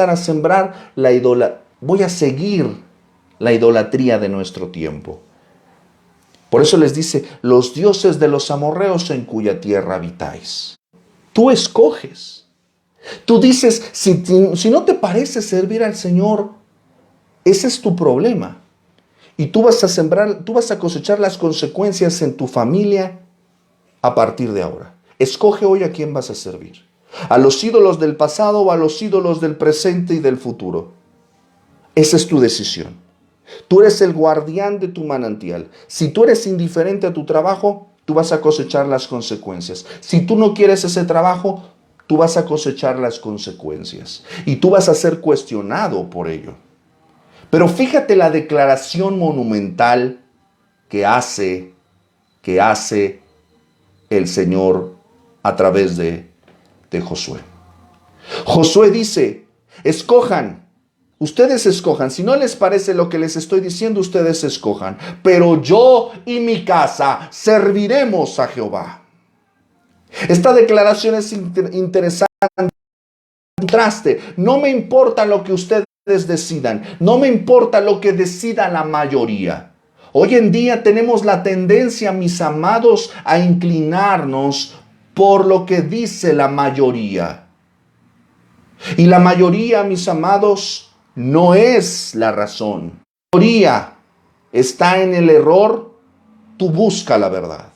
a sembrar la idolatría. Voy a seguir la idolatría de nuestro tiempo. Por eso les dice, los dioses de los amorreos en cuya tierra habitáis. Tú escoges. Tú dices, si no te parece servir al Señor, ese es tu problema. Y tú vas a sembrar, tú vas a cosechar las consecuencias en tu familia a partir de ahora. Escoge hoy a quién vas a servir. A los ídolos del pasado o a los ídolos del presente y del futuro. Esa es tu decisión. Tú eres el guardián de tu manantial. Si tú eres indiferente a tu trabajo, tú vas a cosechar las consecuencias. Si tú no quieres ese trabajo, tú vas a cosechar las consecuencias. Y tú vas a ser cuestionado por ello. Pero fíjate la declaración monumental que hace el Señor a través de Josué. Josué dice, escojan. Ustedes escojan. Si no les parece lo que les estoy diciendo, ustedes escojan. Pero yo y mi casa serviremos a Jehová. Esta declaración es interesante. Contraste. No me importa lo que ustedes decidan. No me importa lo que decida la mayoría. Hoy en día tenemos la tendencia, mis amados, a inclinarnos por lo que dice la mayoría. Y la mayoría, mis amados, no es la razón. La mayoría está en el error, tú busca la verdad.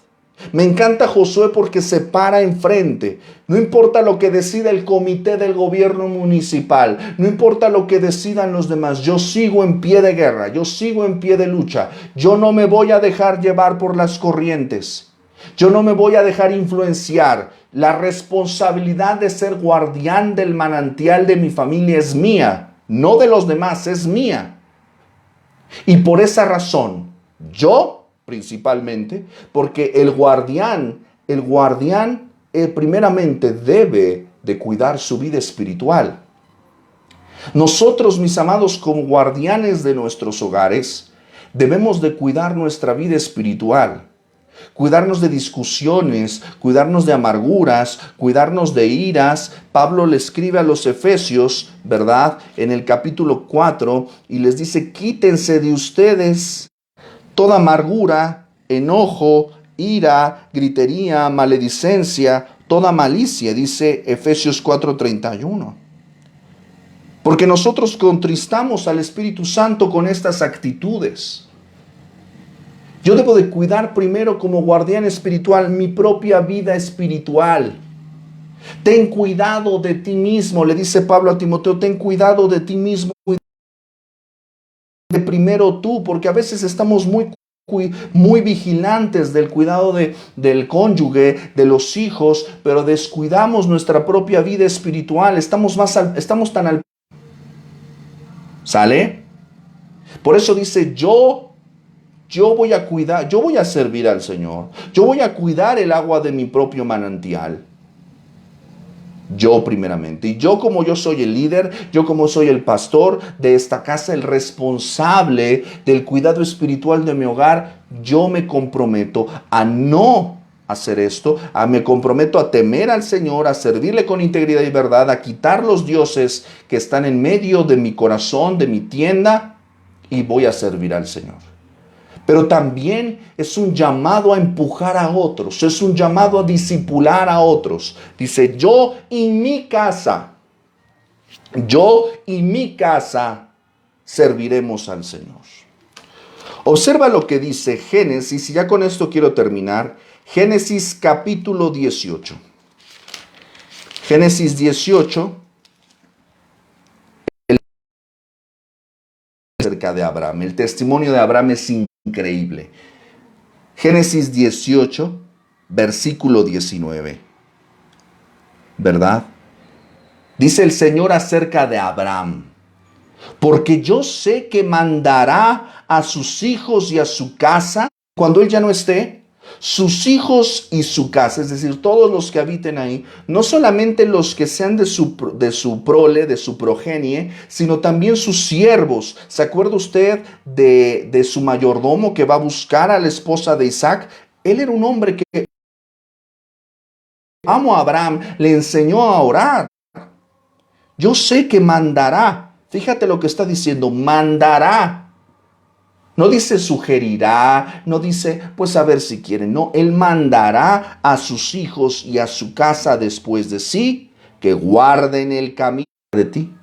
Me encanta Josué porque se para enfrente. No importa lo que decida el comité del gobierno municipal, no importa lo que decidan los demás, yo sigo en pie de guerra, yo sigo en pie de lucha. Yo no me voy a dejar llevar por las corrientes. Yo no me voy a dejar influenciar. La responsabilidad de ser guardián del manantial de mi familia es mía, no de los demás, es mía. Y por esa razón, yo principalmente, porque el guardián primeramente debe de cuidar su vida espiritual. Nosotros, mis amados, como guardianes de nuestros hogares, debemos de cuidar nuestra vida espiritual. Cuidarnos de discusiones, cuidarnos de amarguras, cuidarnos de iras. Pablo le escribe a los Efesios, ¿verdad? En el capítulo 4 y les dice, quítense de ustedes toda amargura, enojo, ira, gritería, maledicencia, toda malicia, dice Efesios 4:31. Porque nosotros contristamos al Espíritu Santo con estas actitudes. Yo debo de cuidar primero como guardián espiritual mi propia vida espiritual. Ten cuidado de ti mismo, le dice Pablo a Timoteo, ten cuidado de ti mismo. De primero tú, porque a veces estamos muy vigilantes del cuidado del cónyuge, de los hijos, pero descuidamos nuestra propia vida espiritual. Estamos tan al... ¿Sale? Por eso dice, yo voy a cuidar, yo voy a servir al Señor. Yo voy a cuidar el agua de mi propio manantial. Yo primeramente. Y yo como yo soy el líder, yo como soy el pastor de esta casa, el responsable del cuidado espiritual de mi hogar, yo me comprometo a no hacer esto, me comprometo a temer al Señor, a servirle con integridad y verdad, a quitar los dioses que están en medio de mi corazón, de mi tienda, y voy a servir al Señor. Pero también es un llamado a empujar a otros, es un llamado a discipular a otros. Dice, yo y mi casa serviremos al Señor. Observa lo que dice Génesis, y ya con esto quiero terminar. Génesis capítulo 18. Génesis 18. Acerca de Abraham. El testimonio de Abraham es increíble. Génesis 18, versículo 19. ¿Verdad? Dice el Señor acerca de Abraham: porque yo sé que mandará a sus hijos y a su casa, cuando Él ya no esté, sus hijos y su casa, es decir, todos los que habiten ahí, no solamente los que sean de su prole, de su progenie, sino también sus siervos. ¿Se acuerda usted de su mayordomo que va a buscar a la esposa de Isaac? Él era un hombre que amo a Abraham, le enseñó a orar. Yo sé que mandará. Fíjate lo que está diciendo, mandará. No dice sugerirá, no dice pues a ver si quieren. No, Él mandará a sus hijos y a su casa después de sí, que guarden el camino de ti.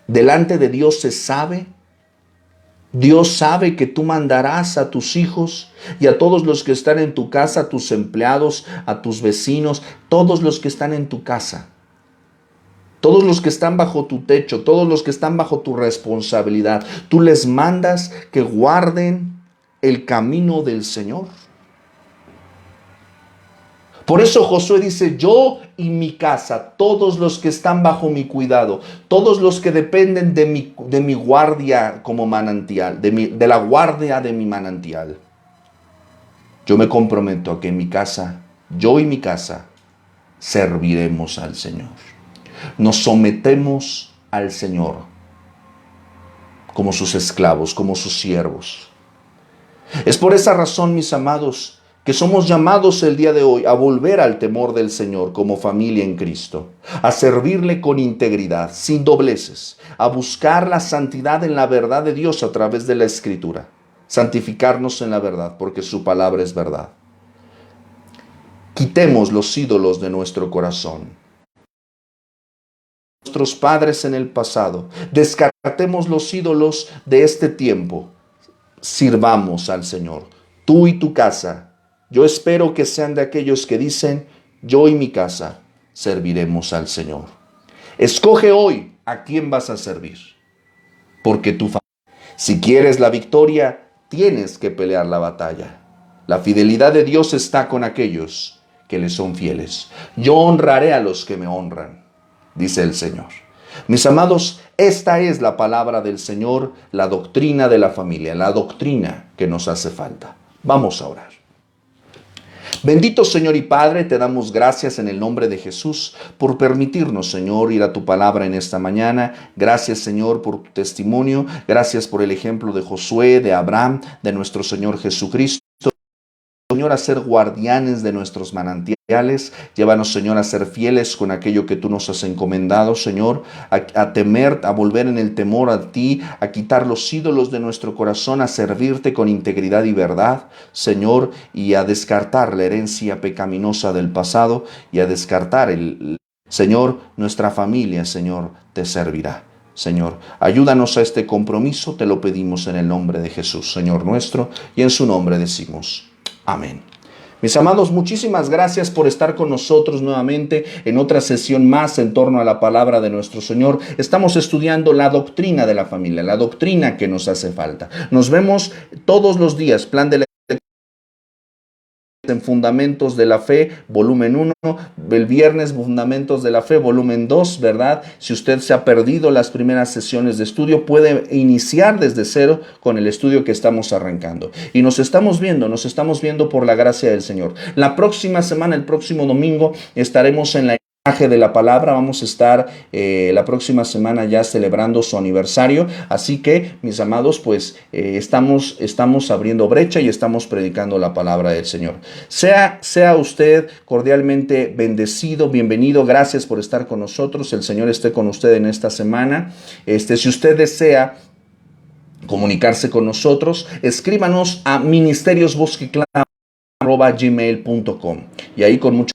Delante de Dios se sabe. Dios sabe que tú mandarás a tus hijos y a todos los que están en tu casa, a tus empleados, a tus vecinos, todos los que están en tu casa. Todos los que están bajo tu techo, todos los que están bajo tu responsabilidad, tú les mandas que guarden el camino del Señor. Por eso Josué dice: yo y mi casa, todos los que están bajo mi cuidado, todos los que dependen de mi guardia como manantial, de la guardia de mi manantial. Yo me comprometo a que en mi casa, yo y mi casa, serviremos al Señor. Nos sometemos al Señor como sus esclavos, como sus siervos. Es por esa razón, mis amados, que somos llamados el día de hoy a volver al temor del Señor como familia en Cristo, a servirle con integridad, sin dobleces, a buscar la santidad en la verdad de Dios a través de la Escritura, santificarnos en la verdad, porque su palabra es verdad. Quitemos los ídolos de nuestro corazón. Nuestros padres en el pasado. Descartemos los ídolos de este tiempo. Sirvamos al Señor. Tú y tu casa. Yo espero que sean de aquellos que dicen: yo y mi casa serviremos al Señor. Escoge hoy a quién vas a servir. Porque si quieres la victoria, tienes que pelear la batalla. La fidelidad de Dios está con aquellos que le son fieles. Yo honraré a los que me honran, dice el Señor. Mis amados, esta es la palabra del Señor, la doctrina de la familia, la doctrina que nos hace falta. Vamos a orar. Bendito Señor y Padre, te damos gracias en el nombre de Jesús por permitirnos, Señor, ir a tu palabra en esta mañana. Gracias, Señor, por tu testimonio. Gracias por el ejemplo de Josué, de Abraham, de nuestro Señor Jesucristo. Señor, a ser guardianes de nuestros manantiales. Llévanos, Señor, a ser fieles con aquello que tú nos has encomendado, Señor, a temer, a volver en el temor a ti, a quitar los ídolos de nuestro corazón, a servirte con integridad y verdad, Señor, y a descartar la herencia pecaminosa del pasado y a descartar Señor, nuestra familia, Señor, te servirá. Señor, ayúdanos a este compromiso, te lo pedimos en el nombre de Jesús, Señor nuestro, y en su nombre decimos: amén. Mis amados, muchísimas gracias por estar con nosotros nuevamente en otra sesión más en torno a la palabra de nuestro Señor. Estamos estudiando la doctrina de la familia, la doctrina que nos hace falta. Nos vemos todos los días, plan de en Fundamentos de la Fe, volumen 1, el viernes Fundamentos de la Fe, volumen 2, ¿verdad? Si usted se ha perdido las primeras sesiones de estudio, puede iniciar desde cero con el estudio que estamos arrancando. Y nos estamos viendo por la gracia del Señor. La próxima semana, el próximo domingo, estaremos en la de la palabra. Vamos a estar la próxima semana ya celebrando su aniversario, así que, mis amados, pues estamos abriendo brecha y estamos predicando la palabra del Señor. Sea usted cordialmente bendecido, bienvenido, gracias por estar con nosotros. El Señor esté con usted en esta semana. Si usted desea comunicarse con nosotros, escríbanos a ministeriosbosqueclama@gmail.com y ahí con mucho